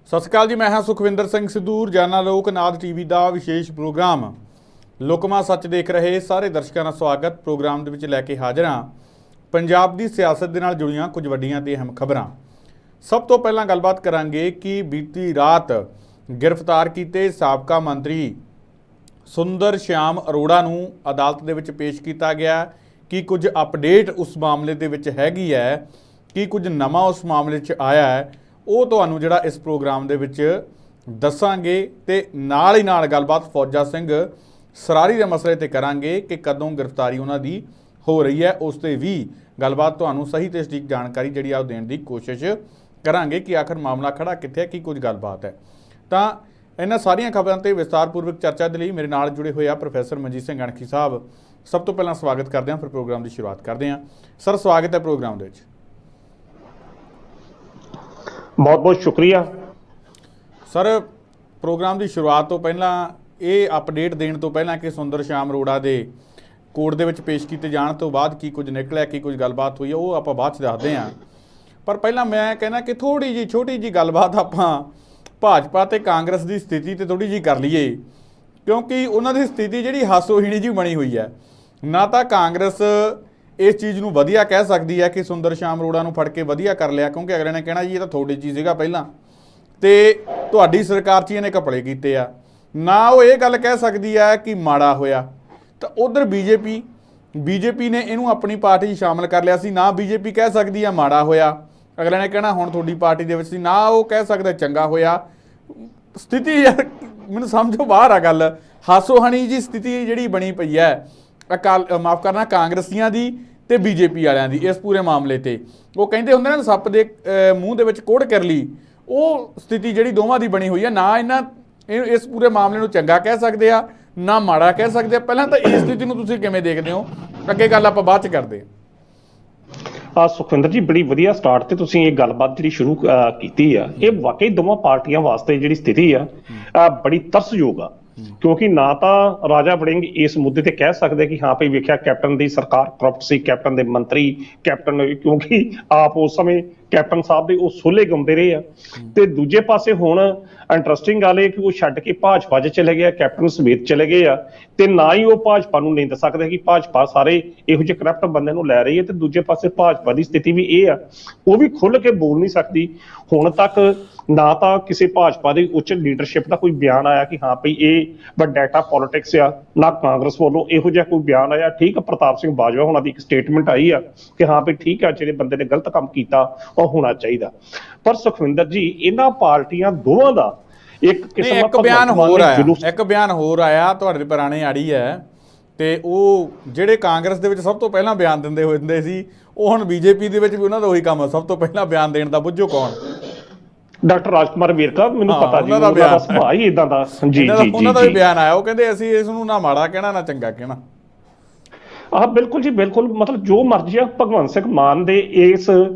ਸਤਿ ਸ਼੍ਰੀ ਅਕਾਲ ਜੀ। ਮੈਂ ਹਾਂ ਸੁਖਵਿੰਦਰ ਸਿੰਘ ਸਿੱਧੂ। ਰੋਜ਼ਾਨਾ ਲੋਕਨਾਦ ਟੀਵੀ ਦਾ ਵਿਸ਼ੇਸ਼ ਪ੍ਰੋਗਰਾਮ ਲੁਕਮਾ ਸੱਚ ਦੇਖ ਰਹੇ ਸਾਰੇ ਦਰਸ਼ਕਾਂ ਦਾ ਸਵਾਗਤ। ਪ੍ਰੋਗਰਾਮ ਦੇ ਵਿੱਚ ਲੈ ਕੇ ਹਾਜ਼ਰ ਹਾਂ ਪੰਜਾਬ ਦੀ ਸਿਆਸਤ ਦੇ ਨਾਲ ਜੁੜੀਆਂ ਕੁਝ ਵੱਡੀਆਂ ਤੇ ਅਹਿਮ ਖਬਰਾਂ। ਸਭ ਤੋਂ ਪਹਿਲਾਂ ਗੱਲਬਾਤ ਕਰਾਂਗੇ ਕਿ ਬੀਤੀ ਰਾਤ ਗ੍ਰਿਫਤਾਰ ਕੀਤੇ ਸਾਬਕਾ ਮੰਤਰੀ ਸੁੰਦਰ ਸ਼ਾਮ ਅਰੋੜਾ ਨੂੰ ਅਦਾਲਤ ਦੇ ਵਿੱਚ ਪੇਸ਼ ਕੀਤਾ ਗਿਆ। ਕਿ ਕੁਝ ਅਪਡੇਟ ਉਸ ਮਾਮਲੇ ਦੇ ਵਿੱਚ ਹੈਗੀ ਹੈ, ਕਿ ਕੁਝ ਨਵਾਂ ਉਸ ਮਾਮਲੇ 'ਚ ਆਇਆ ਹੈ, ਉਹ ਤੁਹਾਨੂੰ ਜਿਹੜਾ ਇਸ ਪ੍ਰੋਗਰਾਮ ਦੇ ਵਿੱਚ ਦੱਸਾਂਗੇ। ਤੇ ਨਾਲ ਹੀ ਨਾਲ ਗੱਲਬਾਤ ਫੌਜਾ ਸਿੰਘ ਸਰਾਰੀ ਦੇ ਮਸਲੇ 'ਤੇ ਕਰਾਂਗੇ ਕਿ ਕਦੋਂ ਗ੍ਰਿਫਤਾਰੀ ਉਹਨਾਂ ਦੀ ਹੋ ਰਹੀ ਹੈ। ਉਸ 'ਤੇ ਵੀ ਗੱਲਬਾਤ ਤੁਹਾਨੂੰ ਸਹੀ ਤੇ ਸਟੀਕ ਜਾਣਕਾਰੀ ਜਿਹੜੀ ਆ ਉਹ ਦੇਣ ਦੀ ਕੋਸ਼ਿਸ਼ ਕਰਾਂਗੇ ਕਿ ਆਖਰ ਮਾਮਲਾ ਖੜਾ ਕਿੱਥੇ ਹੈ, ਕੀ ਕੁਝ ਗੱਲਬਾਤ ਹੈ। ਤਾਂ ਇਹਨਾਂ ਸਾਰੀਆਂ ਖਬਰਾਂ 'ਤੇ ਵਿਸਤਾਰਪੂਰਵਕ ਚਰਚਾ ਦੇ ਲਈ ਮੇਰੇ ਨਾਲ ਜੁੜੇ ਹੋਏ ਆ ਪ੍ਰੋਫੈਸਰ ਮਨਜੀਤ ਸਿੰਘ ਅਣਖੀ ਸਾਹਿਬ। ਸਭ ਤੋਂ ਪਹਿਲਾਂ ਸਵਾਗਤ ਕਰਦੇ ਹਾਂ, ਫਿਰ ਪ੍ਰੋਗਰਾਮ ਦੀ ਸ਼ੁਰੂਆਤ ਕਰਦੇ ਹਾਂ। ਸਰ, ਸਵਾਗਤ ਹੈ ਪ੍ਰੋਗਰਾਮ ਦੇ ਵਿੱਚ। ਬਹੁਤ ਬਹੁਤ ਸ਼ੁਕਰੀਆ ਸਰ। ਪ੍ਰੋਗਰਾਮ ਦੀ ਸ਼ੁਰੂਆਤ ਤੋਂ ਪਹਿਲਾਂ ਇਹ ਅਪਡੇਟ ਦੇਣ ਤੋਂ ਪਹਿਲਾਂ ਕਿ ਸੁੰਦਰ ਸ਼ਾਮ ਅਰੋੜਾ ਦੇ ਕੋਰਟ ਦੇ ਵਿੱਚ ਪੇਸ਼ ਕੀਤੇ ਜਾਣ ਤੋਂ ਬਾਅਦ ਕੀ ਕੁਝ ਨਿਕਲਿਆ, ਕੀ ਕੁਝ ਗੱਲਬਾਤ ਹੋਈ ਹੈ, ਉਹ ਆਪਾਂ ਬਾਅਦ 'ਚ ਦੱਸਦੇ ਹਾਂ। ਪਰ ਪਹਿਲਾਂ ਮੈਂ ਕਹਿੰਦਾ ਕਿ ਥੋੜ੍ਹੀ ਜਿਹੀ ਛੋਟੀ ਜਿਹੀ ਗੱਲਬਾਤ ਆਪਾਂ ਭਾਜਪਾ ਅਤੇ ਕਾਂਗਰਸ ਦੀ ਸਥਿਤੀ 'ਤੇ ਥੋੜ੍ਹੀ ਜਿਹੀ ਕਰ ਲਈਏ, ਕਿਉਂਕਿ ਉਹਨਾਂ ਦੀ ਸਥਿਤੀ ਜਿਹੜੀ ਹਾਸੋਹੀਣੀ ਜਿਹੀ ਬਣੀ ਹੋਈ ਹੈ। ਨਾ ਤਾਂ ਕਾਂਗਰਸ ਇਸ ਚੀਜ਼ ਨੂੰ ਵਧੀਆ ਕਹਿ ਸਕਦੀ ਹੈ ਕਿ ਸੁੰਦਰ ਸ਼ਾਮ ਅਰੋੜਾ ਨੂੰ ਫੜ ਕੇ ਵਧੀਆ ਕਰ ਲਿਆ, ਕਿਉਂਕਿ ਅਗਲੇ ਨੇ ਕਹਿਣਾ ਜੀ ਇਹ ਤਾਂ ਤੁਹਾਡੇ 'ਚ ਹੀ ਸੀਗਾ ਪਹਿਲਾਂ ਤੇ ਤੁਹਾਡੀ ਸਰਕਾਰ 'ਚ ਇਹਨੇ ਘਪਲੇ ਕੀਤੇ ਆ। ਨਾ ਉਹ ਇਹ ਗੱਲ ਕਹਿ ਸਕਦੀ ਹੈ ਕਿ ਮਾੜਾ ਹੋਇਆ। ਤਾਂ ਉਧਰ ਬੀਜੇਪੀ ਨੇ ਇਹਨੂੰ ਆਪਣੀ ਪਾਰਟੀ 'ਚ ਸ਼ਾਮਲ ਕਰ ਲਿਆ ਸੀ। ਨਾ ਬੀਜੇਪੀ ਕਹਿ ਸਕਦੀ ਹੈ ਮਾੜਾ ਹੋਇਆ, ਅਗਲੇ ਨੇ ਕਹਿਣਾ ਹੁਣ ਤੁਹਾਡੀ ਪਾਰਟੀ ਦੇ ਵਿੱਚ ਸੀ। ਨਾ ਉਹ ਕਹਿ ਸਕਦਾ ਚੰਗਾ ਹੋਇਆ। ਸਥਿਤੀ ਯਾਰ ਮੈਨੂੰ ਸਮਝੋ ਬਾਹਰ ਆ ਗੱਲ। ਹਾਸੋਹਾਣੀ ਜੀ ਸਥਿਤੀ ਜਿਹੜੀ ਬਣੀ ਪਈ ਹੈ ਮਾਫ ਕਰਨਾ ਕਾਂਗਰਸੀਆਂ ਦੀ ਤੇ ਬੀਜੇਪੀ ਵਾਲਿਆਂ ਦੀ ਇਸ ਪੂਰੇ ਮਾਮਲੇ 'ਤੇ। ਉਹ ਕਹਿੰਦੇ ਹੁੰਦੇ ਨਾ ਸੱਪ ਦੇ ਮੂੰਹ ਦੇ ਵਿੱਚ ਕੋੜ ਕਰ ਲਈ, ਉਹ ਸਥਿਤੀ ਜਿਹੜੀ ਦੋਵਾਂ ਦੀ ਬਣੀ ਹੋਈ ਹੈ। ਨਾ ਇਸ ਪੂਰੇ ਮਾਮਲੇ ਨੂੰ ਚੰਗਾ ਕਹਿ ਸਕਦੇ ਆ, ਨਾ ਮਾੜਾ ਕਹਿ ਸਕਦੇ ਆ। ਪਹਿਲਾਂ ਤਾਂ ਇਸ ਸਥਿਤੀ ਨੂੰ ਤੁਸੀਂ ਕਿਵੇਂ ਦੇਖਦੇ ਹੋ? ਅੱਗੇ ਗੱਲ ਆਪਾਂ ਬਾਅਦ 'ਚ ਕਰਦੇ ਹਾਂ। ਸੁਖਵਿੰਦਰ ਜੀ, ਬੜੀ ਵਧੀਆ ਸਟਾਰਟ ਤੇ ਤੁਸੀਂ ਇਹ ਗੱਲਬਾਤ ਜਿਹੜੀ ਸ਼ੁਰੂ ਕੀਤੀ ਆ। ਇਹ ਵਾਕਈ ਦੋਵਾਂ ਪਾਰਟੀਆਂ ਵਾਸਤੇ ਜਿਹੜੀ ਸਥਿਤੀ ਆ ਬੜੀ ਤਰਸਯੋਗ ਆ, ਕਿਉਂਕਿ ਨਾ ਤਾਂ ਰਾਜਾ ਵੜਿੰਗ ਇਸ ਮੁੱਦੇ ਤੇ ਕਹਿ ਸਕਦੇ ਕਿ ਹਾਂ ਭਈ ਵੇਖਿਆ ਕੈਪਟਨ ਦੀ ਸਰਕਾਰ ਕਰਪਟ ਸੀ, ਕੈਪਟਨ ਦੇ ਮੰਤਰੀ ਕਿਉਂਕਿ ਆਪ ਉਸ ਸਮੇਂ ਕੈਪਟਨ ਸਾਹਿਬ ਦੇ ਉਹ ਸੋਲੇ ਗਾਉਂਦੇ ਰਹੇ ਆ। ਤੇ ਦੂਜੇ ਪਾਸੇ ਹੁਣ ਇੰਟਰਸਟਿੰਗ ਗੱਲ ਇਹ ਕਿ ਉਹ ਛੱਡ ਕੇ ਭਾਜਪਾ 'ਚ ਚਲੇ ਗਏ ਆ, ਕੈਪਟਨ ਸਮੇਤ ਚਲੇ ਗਏ ਆ। ਤੇ ਨਾ ਹੀ ਉਹ ਭਾਜਪਾ ਨੂੰ ਨਹੀਂ ਦੱਸ ਸਕਦੇ ਕਿ ਭਾਜਪਾ ਸਾਰੇ ਇਹੋ ਜਿਹੇ ਕਰਪਟ ਬੰਦੇ ਨੂੰ ਲੈ ਰਹੀ ਹੈ। ਤੇ ਦੂਜੇ ਪਾਸੇ ਭਾਜਪਾ ਦੀ ਸਥਿਤੀ ਵੀ ਇਹ ਆ, ਉਹ ਵੀ ਖੁੱਲ੍ਹ ਕੇ ਬੋਲ ਨਹੀਂ ਸਕਦੀ। ਹੁਣ ਤੱਕ ਨਾ ਤਾਂ ਕਿਸੇ ਭਾਜਪਾ ਦੀ ਉੱਚ ਲੀਡਰਸ਼ਿਪ ਦਾ ਕੋਈ ਬਿਆਨ ਆਇਆ ਕਿ ਹਾਂ ਭਈ ਇਹ ਡਾਟਾ ਪੋਲਿਟਿਕਸ ਆ, ਨਾ ਕਾਂਗਰਸ ਵੱਲੋਂ ਇਹੋ ਜਿਹਾ ਕੋਈ ਬਿਆਨ ਆਇਆ। ਠੀਕ ਆ, ਪ੍ਰਤਾਪ ਸਿੰਘ ਬਾਜਵਾ ਹੋਣਾ ਦੀ ਇੱਕ ਸਟੇਟਮੈਂਟ ਆਈ ਆ ਕਿ ਹਾਂ ਭਈ ਠੀਕ ਆ, ਜਿਹੜੇ ਬੰਦੇ ਨੇ ਗਲਤ ਕੰਮ ਕੀਤਾ ਉਹ ਹੋਣਾ ਚਾਹੀਦਾ। ਪਰ ਸੁਖਵਿੰਦਰ ਜੀ, ਇਹਨਾਂ ਪਾਰਟੀਆਂ ਦੋਵਾਂ ਦਾ ਇੱਕ ਬਿਆਨ ਹੋਰ ਆਇਆ ਤੁਹਾਡੇ ਪੁਰਾਣੇ ਆੜੀ ਹੈ। ਤੇ ਉਹ ਜਿਹੜੇ ਕਾਂਗਰਸ ਦੇ ਵਿੱਚ ਸਭ ਤੋਂ ਪਹਿਲਾਂ ਬਿਆਨ ਦਿੰਦੇ ਹੁੰਦੇ ਸੀ, ਉਹ ਹੁਣ ਬੀਜੇਪੀ ਦੇ ਵਿੱਚ ਵੀ ਉਹਨਾਂ ਦਾ ਉਹੀ ਕੰਮ ਹੈ। ਸਭ ਤੋਂ ਪਹਿਲਾਂ ਬਿਆਨ ਦੇਣ ਦਾ ਬੁੱਝੋ ਕੌਣ? ਡਾਕਟਰ ਰਾਜਕੁਮਾਰ ਵੇਰਕਾ। ਮੈਨੂੰ ਪਤਾ ਜੀ, ਉਹਨਾਂ ਦਾ ਸੁਭਾਅ ਹੀ ਇਦਾਂ ਦਾ। ਜੀ ਜੀ, ਉਹਨਾਂ ਦਾ ਵੀ ਬਿਆਨ ਆਇਆ। ਉਹ ਕਹਿੰਦੇ ਅਸੀਂ ਇਸ ਨੂੰ ਨਾ ਮਾੜਾ ਕਹਿਣਾ ਨਾ ਚੰਗਾ ਕਹਿਣਾ। ਬਿਲਕੁਲ ਜੀ, ਬਿਲਕੁਲ। ਮਤਲਬ ਜੋ ਮਰਜ਼ੀ ਆ, ਭਗਵੰਤ ਸਿੰਘ ਮਾਨ ਦੇ ਇਸ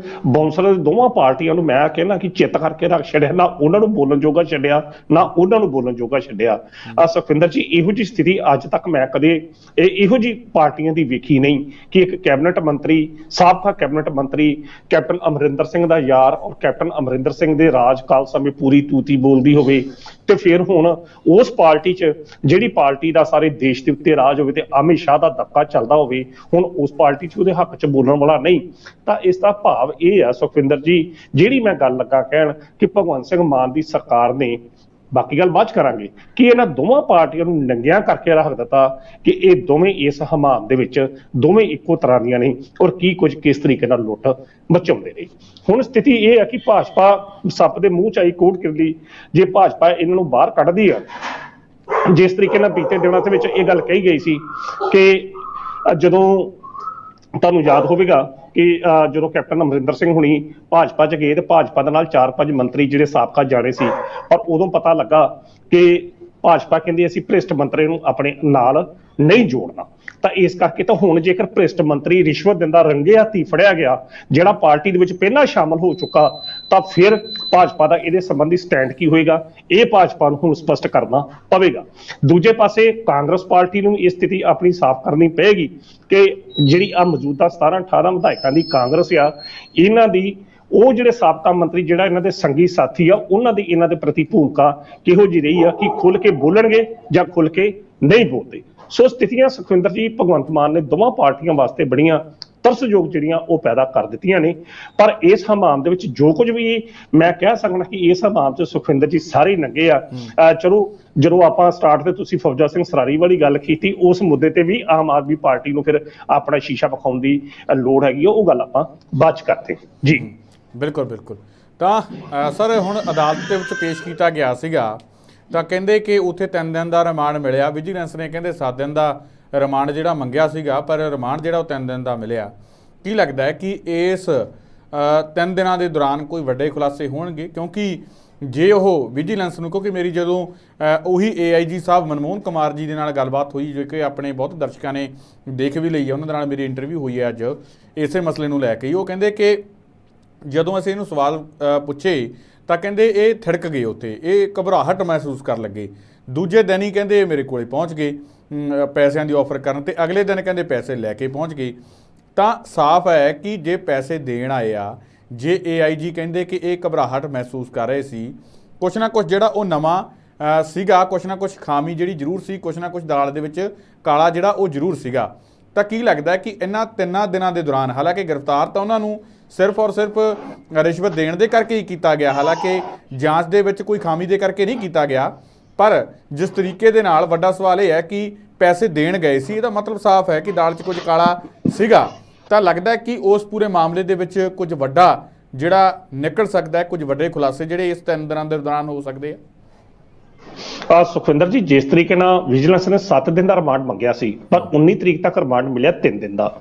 ਬੌਂਸਰ ਦੋਵਾਂ ਪਾਰਟੀਆਂ ਨੂੰ ਮੈਂ ਕਹਿੰਦਾ ਕਿ ਚਿੱਤ ਕਰਕੇ ਰੱਖ ਛੱਡਿਆ। ਨਾ ਉਹਨਾਂ ਨੂੰ ਬੋਲਣ ਜੋਗਾ ਛੱਡਿਆ, ਨਾ ਉਹਨਾਂ ਨੂੰ ਬੋਲਣ ਜੋਗਾ ਛੱਡਿਆ। ਸੁਖਵਿੰਦਰ ਜੀ, ਇਹੋ ਜਿਹੀ ਸਥਿਤੀ ਅੱਜ ਤੱਕ ਮੈਂ ਕਦੇ ਇਹੋ ਜਿਹੀ ਪਾਰਟੀਆਂ ਦੀ ਵੇਖੀ ਨਹੀਂ ਕਿ ਇੱਕ ਕੈਬਨਿਟ ਮੰਤਰੀ, ਸਾਬਕਾ ਕੈਬਨਿਟ ਮੰਤਰੀ ਕੈਪਟਨ ਅਮਰਿੰਦਰ ਸਿੰਘ ਦਾ ਯਾਰ ਔਰ ਕੈਪਟਨ ਅਮਰਿੰਦਰ ਸਿੰਘ ਦੇ ਰਾਜ ਕਾਲ ਸਮੇਂ ਪੂਰੀ ਤੂਤੀ ਬੋਲਦੀ ਹੋਵੇ। ਤੇ ਫਿਰ ਹੁਣ ਉਸ ਪਾਰਟੀ 'ਚ ਜਿਹੜੀ ਪਾਰਟੀ ਦਾ ਸਾਰੇ ਦੇਸ਼ ਦੇ ਉੱਤੇ ਰਾਜ ਹੋਵੇ ਤੇ ਅਮਿਤ ਸ਼ਾਹ ਦਾ ਦਬਕਾ ਚੱਲਦਾ ਹੋਵੇ, ਹੁਣ ਉਸ ਪਾਰਟੀ 'ਚ ਉਹਦੇ ਹੱਕ 'ਚ ਬੋਲਣ ਵਾਲਾ ਨਹੀਂ। ਤਾਂ ਇਸ ਦਾ ਭਾਵ ਇਹ ਆ ਸੁਖਵਿੰਦਰ ਜੀ, ਜਿਹੜੀ ਮੈਂ ਗੱਲ ਲੱਗਾ ਕਹਿਣ ਕਿ ਭਗਵੰਤ ਸਿੰਘ ਮਾਨ ਦੀ ਸਰਕਾਰ ਨੇ, ਬਾਕੀ ਗੱਲ ਬਾਅਦ 'ਚ ਕਰਾਂਗੇ, ਕਿ ਇਹਨਾਂ ਦੋਵਾਂ ਪਾਰਟੀਆਂ ਨੂੰ ਨੰਗਿਆਂ ਕਰਕੇ ਰੱਖ ਦਿੱਤਾ ਕਿ ਇਹ ਦੋਵੇਂ ਇਸ ਹਮਾਮ ਦੇ ਵਿੱਚ ਦੋਵੇਂ ਇੱਕੋ ਤਰ੍ਹਾਂ ਦੀਆਂ ਨੇ ਔਰ ਕੀ ਕੁਝ ਕਿਸ ਤਰੀਕੇ ਨਾਲ ਲੁੱਟ ਮਚਾਉਂਦੇ ਨੇ। ਹੁਣ ਸਥਿਤੀ ਇਹ ਹੈ ਕਿ ਭਾਜਪਾ ਸੱਪ ਦੇ ਮੂੰਹ 'ਚ ਆਈ ਕੋੜ ਕਿਰਲੀ। ਜੇ ਭਾਜਪਾ ਇਹਨਾਂ ਨੂੰ ਬਾਹਰ ਕੱਢਦੀ ਆ, ਜਿਸ ਤਰੀਕੇ ਨਾਲ ਬੀਤੇ ਦਿਨਾਂ ਦੇ ਵਿੱਚ ਇਹ ਗੱਲ ਕਹੀ ਗਈ ਸੀ ਕਿ ਜਦੋਂ ਤੁਹਾਨੂੰ ਯਾਦ ਹੋਵੇਗਾ ਕਿ ਜਦੋਂ ਕੈਪਟਨ ਅਮਰਿੰਦਰ ਸਿੰਘ ਹੁਣੀ ਭਾਜਪਾ 'ਚ ਗਏ ਤੇ ਭਾਜਪਾ ਦੇ ਨਾਲ 4-5 ਮੰਤਰੀ ਜਿਹੜੇ ਸਾਬਕਾ ਜਾਣੇ ਸੀ, ਪਰ ਉਦੋਂ ਪਤਾ ਲੱਗਾ ਕਿ ਭਾਜਪਾ ਕਹਿੰਦੀ ਅਸੀਂ ਭ੍ਰਿਸ਼ਟ ਮੰਤਰੀ ਨੂੰ ਆਪਣੇ ਨਾਲ ਨਹੀਂ ਜੋੜਨਾ। ਤਾਂ ਇਸ ਕਰਕੇ ਤਾਂ ਹੁਣ ਜੇਕਰ ਭ੍ਰਿਸ਼ਟ ਮੰਤਰੀ ਰਿਸ਼ਵਤ ਦਿੰਦਾ ਰੰਗੇ ਹੱਥੀਂ ਫੜਿਆ ਗਿਆ, ਜਿਹੜਾ ਪਾਰਟੀ ਦੇ ਵਿੱਚ ਪਹਿਲਾਂ ਸ਼ਾਮਲ ਹੋ ਚੁੱਕਾ, ਤਾਂ ਫਿਰ ਭਾਜਪਾ ਦਾ ਇਹਦੇ ਸੰਬੰਧੀ ਸਟੈਂਡ ਕੀ ਹੋਏਗਾ, ਇਹ ਭਾਜਪਾ ਨੂੰ ਹੁਣ ਸਪਸ਼ਟ ਕਰਨਾ ਪਵੇਗਾ। ਦੂਜੇ ਪਾਸੇ ਕਾਂਗਰਸ ਪਾਰਟੀ ਨੂੰ ਇਹ ਸਥਿਤੀ ਆਪਣੀ ਸਾਫ਼ ਕਰਨੀ ਪਏਗੀ ਕਿ ਜਿਹੜੀ ਆ ਮੌਜੂਦਾ 17-18 ਵਿਧਾਇਕਾਂ ਦੀ ਕਾਂਗਰਸ ਆ, ਇਹਨਾਂ ਦੀ ਉਹ ਜਿਹੜੇ ਸਾਬਕਾ ਮੰਤਰੀ ਜਿਹੜਾ ਇਹਨਾਂ ਦੇ ਸੰਗੀ ਸਾਥੀ ਆ ਉਹਨਾਂ ਦੀ ਇਹਨਾਂ ਦੇ ਪ੍ਰਤੀ ਭੂਮਿਕਾ ਕਿਹੋ ਜਿਹੀ ਰਹੀ ਆ ਕਿ ਖੁੱਲ ਕੇ ਬੋਲਣਗੇ ਜਾਂ ਖੁੱਲ ਕੇ ਨਹੀਂ ਬੋਲਦੇ। ਸੋ ਸਥਿਤੀਆਂ ਸੁਖਵਿੰਦਰ ਜੀ ਭਗਵੰਤ ਮਾਨ ਨੇ ਦੋਵਾਂ ਪਾਰਟੀਆਂ ਵਾਸਤੇ ਬੜੀਆਂ ਤਰਸਯੋਗ ਜਿਹੜੀਆਂ ਉਹ ਪੈਦਾ ਕਰ ਦਿੱਤੀਆਂ ਨੇ। ਪਰ ਇਸ ਹਮਾਮ ਦੇ ਵਿੱਚ ਜੋ ਕੁਝ ਵੀ ਮੈਂ ਕਹਿ ਸਕਦਾ ਕਿ ਇਸ ਹਮਾਮ 'ਚ ਸੁਖਵਿੰਦਰ ਜੀ ਸਾਰੇ ਨੰਗੇ ਆ। ਚਲੋ ਜਦੋਂ ਆਪਾਂ ਸਟਾਰਟ ਤੇ ਤੁਸੀਂ ਫੌਜਾ ਸਿੰਘ ਸਰਾਰੀ ਵਾਲੀ ਗੱਲ ਕੀਤੀ, ਉਸ ਮੁੱਦੇ ਤੇ ਵੀ ਆਮ ਆਦਮੀ ਪਾਰਟੀ ਨੂੰ ਫਿਰ ਆਪਣਾ ਸ਼ੀਸ਼ਾ ਵਿਖਾਉਣ ਦੀ ਲੋੜ ਹੈਗੀ, ਉਹ ਗੱਲ ਆਪਾਂ ਬਾਅਦ 'ਚ ਕਰਦੇ ਜੀ। ਬਿਲਕੁਲ ਬਿਲਕੁਲ। ਤਾਂ ਸਰ ਹੁਣ ਅਦਾਲਤ ਦੇ ਵਿੱਚ ਪੇਸ਼ ਕੀਤਾ ਗਿਆ ਸੀਗਾ ਤਾਂ ਕਹਿੰਦੇ ਕਿ ਉੱਥੇ 3 ਦਿਨ ਦਾ ਰਿਮਾਂਡ ਮਿਲਿਆ, ਵਿਜੀਲੈਂਸ ਨੇ ਕਹਿੰਦੇ 7 ਦਿਨ ਦਾ ਰਿਮਾਂਡ ਜਿਹੜਾ ਮੰਗਿਆ ਸੀਗਾ, ਪਰ ਰਿਮਾਂਡ ਜਿਹੜਾ ਉਹ 3 ਦਿਨ ਦਾ ਮਿਲਿਆ। ਕੀ ਲੱਗਦਾ ਹੈ ਕਿ ਇਸ 3 ਦਿਨਾਂ ਦੇ ਦੌਰਾਨ ਕੋਈ ਵੱਡੇ ਖੁਲਾਸੇ ਹੋਣਗੇ? ਕਿਉਂਕਿ ਜੇ ਉਹ ਵਿਜੀਲੈਂਸ ਨੂੰ, ਕਿਉਂਕਿ ਮੇਰੀ ਜਦੋਂ ਉਹੀ AIG ਸਾਹਿਬ ਮਨਮੋਹਨ ਕੁਮਾਰ ਜੀ ਦੇ ਨਾਲ ਗੱਲਬਾਤ ਹੋਈ, ਜੋ ਕਿ ਆਪਣੇ ਬਹੁਤ ਦਰਸ਼ਕਾਂ ਨੇ ਦੇਖ ਵੀ ਲਈ ਹੈ, ਉਹਨਾਂ ਦੇ ਨਾਲ ਮੇਰੀ ਇੰਟਰਵਿਊ ਹੋਈ ਹੈ ਅੱਜ ਇਸੇ ਮਸਲੇ ਨੂੰ ਲੈ ਕੇ। ਉਹ ਕਹਿੰਦੇ ਕਿ ਜਦੋਂ ਅਸੀਂ ਇਹਨੂੰ ਸਵਾਲ ਪੁੱਛੇ ਤਾਂ ਕਹਿੰਦੇ ਇਹ ਥਿੜਕ ਗਏ, ਉੱਥੇ ਇਹ ਘਬਰਾਹਟ ਮਹਿਸੂਸ ਕਰਨ ਲੱਗੇ। ਦੂਜੇ ਦਿਨ ਹੀ ਕਹਿੰਦੇ ਇਹ ਮੇਰੇ ਕੋਲੇ ਪਹੁੰਚ ਗਏ ਪੈਸਿਆਂ ਦੀ ਆਫਰ ਕਰਨ, ਤੇ ਅਗਲੇ ਦਿਨ ਕਹਿੰਦੇ ਪੈਸੇ ਲੈ ਕੇ ਪਹੁੰਚ ਗਏ। ਤਾਂ ਸਾਫ਼ ਹੈ ਕਿ ਜੇ ਪੈਸੇ ਦੇਣ ਆਏ ਆ, ਜੇ AIG ਕਹਿੰਦੇ ਕਿ ਇਹ ਘਬਰਾਹਟ ਮਹਿਸੂਸ ਕਰ ਰਹੇ ਸੀ, ਕੁਛ ਨਾ ਕੁਛ ਜਿਹੜਾ ਉਹ ਨਵਾਂ ਸੀਗਾ, ਕੁਛ ਨਾ ਕੁਛ ਖਾਮੀ ਜਿਹੜੀ ਜ਼ਰੂਰ ਸੀ, ਕੁਛ ਨਾ ਕੁਛ ਦਾਲ ਦੇ ਵਿੱਚ ਕਾਲਾ ਜਿਹੜਾ ਉਹ ਜ਼ਰੂਰ ਸੀਗਾ। ਤਾਂ ਕੀ ਲੱਗਦਾ ਕਿ ਇਹਨਾਂ 3 ਦਿਨਾਂ ਦੇ ਦੌਰਾਨ, ਹਾਲਾਂਕਿ ਗ੍ਰਿਫਤਾਰ ਤਾਂ ਉਹਨਾਂ ਨੂੰ ਸਿਰਫ ਔਰ ਸਿਰਫ ਰਿਸ਼ਵਤ ਦੇਣ ਦੇ ਕਰਕੇ ਹੀ ਕੀਤਾ ਗਿਆ, ਹਾਲਾਂਕਿ ਜਾਂਚ ਦੇ ਵਿੱਚ ਕੋਈ ਖਾਮੀ ਦੇ ਕਰਕੇ ਨਹੀਂ ਕੀਤਾ ਗਿਆ, ਪਰ ਜਿਸ ਤਰੀਕੇ ਦੇ ਨਾਲ ਵੱਡਾ ਸਵਾਲ ਇਹ ਹੈ ਕਿ ਪੈਸੇ ਦੇਣ ਗਏ ਸੀ, ਇਹਦਾ ਮਤਲਬ ਸਾਫ਼ ਹੈ ਕਿ ਦਾਲ 'ਚ ਕੁਝ ਕਾਲਾ ਸੀਗਾ। ਤਾਂ ਲੱਗਦਾ ਕਿ ਉਸ ਪੂਰੇ ਮਾਮਲੇ ਦੇ ਵਿੱਚ ਕੁਝ ਵੱਡਾ ਜਿਹੜਾ ਨਿਕਲ ਸਕਦਾ ਹੈ, ਕੁਝ ਵੱਡੇ ਖੁਲਾਸੇ ਜਿਹੜੇ ਇਸ 3 ਦਿਨਾਂ ਦੇ ਦੌਰਾਨ ਹੋ ਸਕਦੇ ਆ। ਸੁਖਵਿੰਦਰ ਜੀ, ਜਿਸ ਤਰੀਕੇ ਨਾਲ ਵਿਜੀਲੈਂਸ ਨੇ 7 ਦਿਨ ਦਾ ਰਿਮਾਂਡ ਮੰਗਿਆ ਸੀ, ਪਰ 19 ਤਰੀਕ ਤੱਕ ਰਿਮਾਂਡ ਮਿਲਿਆ 3 ਦਿਨ ਦਾ।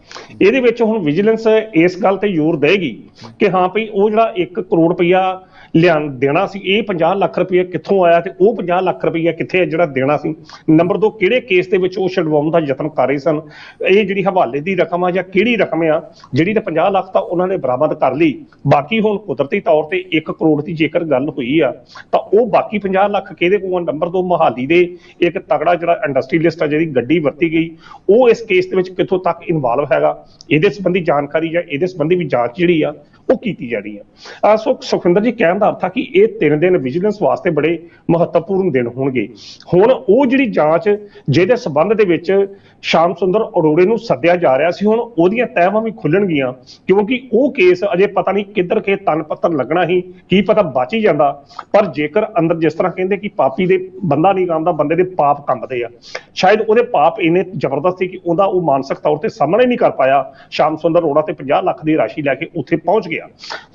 ਇਹਦੇ ਵਿੱਚ ਹੁਣ ਵਿਜੀਲੈਂਸ ਇਸ ਗੱਲ ਤੇ ਜ਼ੋਰ ਦੇਗੀ ਕਿ ਹਾਂ ਭਈ ਉਹ ਜਿਹੜਾ 1 ਕਰੋੜ ਰੁਪਈਆ ਦੇਣਾ ਸੀ, ਇਹ 50 ਲੱਖ ਰੁਪਈਆ ਕਿੱਥੋਂ ਆਇਆ ਤੇ ਉਹ 50 ਲੱਖ ਰੁਪਈਆ ਕਿੱਥੇ ਹੈ ਜਿਹੜਾ ਦੇਣਾ ਸੀ। ਨੰਬਰ 2, ਕਿਹੜੇ ਕੇਸ ਦੇ ਵਿੱਚ ਉਹ ਛਡਵਾਉਣ ਦਾ ਯਤਨ ਕਰ ਰਹੇ ਸਨ, ਇਹ ਜਿਹੜੀ ਹਵਾਲੇ ਦੀ ਰਕਮ ਆ ਜਾਂ ਕਿਹੜੀ ਰਕਮ ਆ, ਜਿਹੜੀ ਤਾਂ 50 ਲੱਖ ਤਾਂ ਉਹਨਾਂ ਨੇ ਬਰਾਮਦ ਕਰ ਲਈ। ਬਾਕੀ ਹੁਣ ਕੁਦਰਤੀ ਤੌਰ ਤੇ 1 ਕਰੋੜ ਦੀ ਜੇਕਰ ਗੱਲ ਹੋਈ ਆ ਤਾਂ ਉਹ ਬਾਕੀ 50 ਲੱਖ ਕਿਹਦੇ ਕੋਲ? ਨੰਬਰ 2, ਮੁਹਾਲੀ ਦੇ ਇੱਕ ਤਗੜਾ ਜਿਹੜਾ ਇੰਡਸਟਰੀਲਿਸਟ ਆ ਜਿਹਦੀ ਗੱਡੀ ਵਰਤੀ ਗਈ, ਉਹ ਇਸ ਕੇਸ ਦੇ ਵਿੱਚ ਕਿੱਥੋਂ ਤੱਕ ਇਨਵੋਲਵ ਹੈਗਾ, ਇਹਦੇ ਸੰਬੰਧੀ ਜਾਣਕਾਰੀ ਜਾਂ ਇਹਦੇ ਸੰਬੰਧੀ ਵੀ ਜਾਂਚ ਜਿਹੜੀ ਆ ਉਹ ਕੀਤੀ ਜਾਣੀ ਆ। ਸੋ ਸੁਖਵਿੰਦਰ ਜੀ, ਕਹਿਣ ਦਾ ਅਰਥ ਆ ਕਿ ਇਹ 3 ਦਿਨ ਵਿਜੀਲੈਂਸ ਵਾਸਤੇ ਬੜੇ ਮਹੱਤਵਪੂਰਨ ਦਿਨ ਹੋਣਗੇ। ਹੁਣ ਉਹ ਜਿਹੜੀ ਜਾਂਚ ਜਿਹਦੇ ਸਬੰਧ ਦੇ ਵਿੱਚ ਸ਼ਾਮ ਸੁੰਦਰ ਅਰੋੜੇ ਨੂੰ ਸੱਦਿਆ ਜਾ ਰਿਹਾ ਸੀ, ਹੁਣ ਉਹਦੀਆਂ ਤਹਿਵਾਂ ਵੀ ਖੁੱਲਣਗੀਆਂ, ਕਿਉਂਕਿ ਉਹ ਕੇਸ ਅਜੇ ਪਤਾ ਨਹੀਂ ਕਿੱਧਰ ਕੇ ਤਨ ਪੱਤਰ ਲੱਗਣਾ ਹੀ, ਕੀ ਪਤਾ ਬਚ ਹੀ ਜਾਂਦਾ। ਪਰ ਜੇਕਰ ਅੰਦਰ, ਜਿਸ ਤਰ੍ਹਾਂ ਕਹਿੰਦੇ ਕਿ ਪਾਪੀ ਦੇ ਬੰਦਾ ਨਹੀਂ ਕੰਮਦਾ, ਬੰਦੇ ਦੇ ਪਾਪ ਕੰਬਦੇ ਆ, ਸ਼ਾਇਦ ਉਹਦੇ ਪਾਪ ਇੰਨੇ ਜ਼ਬਰਦਸਤ ਸੀ ਕਿ ਉਹਦਾ ਉਹ ਮਾਨਸਿਕ ਤੌਰ ਤੇ ਸਾਹਮਣੇ ਨਹੀਂ ਕਰ ਪਾਇਆ। ਸ਼ਾਮ ਸੁੰਦਰ ਅਰੋੜਾ ਤੇ 50 ਲੱਖ ਦੀ ਰਾਸ਼ੀ ਲੈ ਕੇ ਉੱਥੇ ਪਹੁੰਚ ਗਿਆ।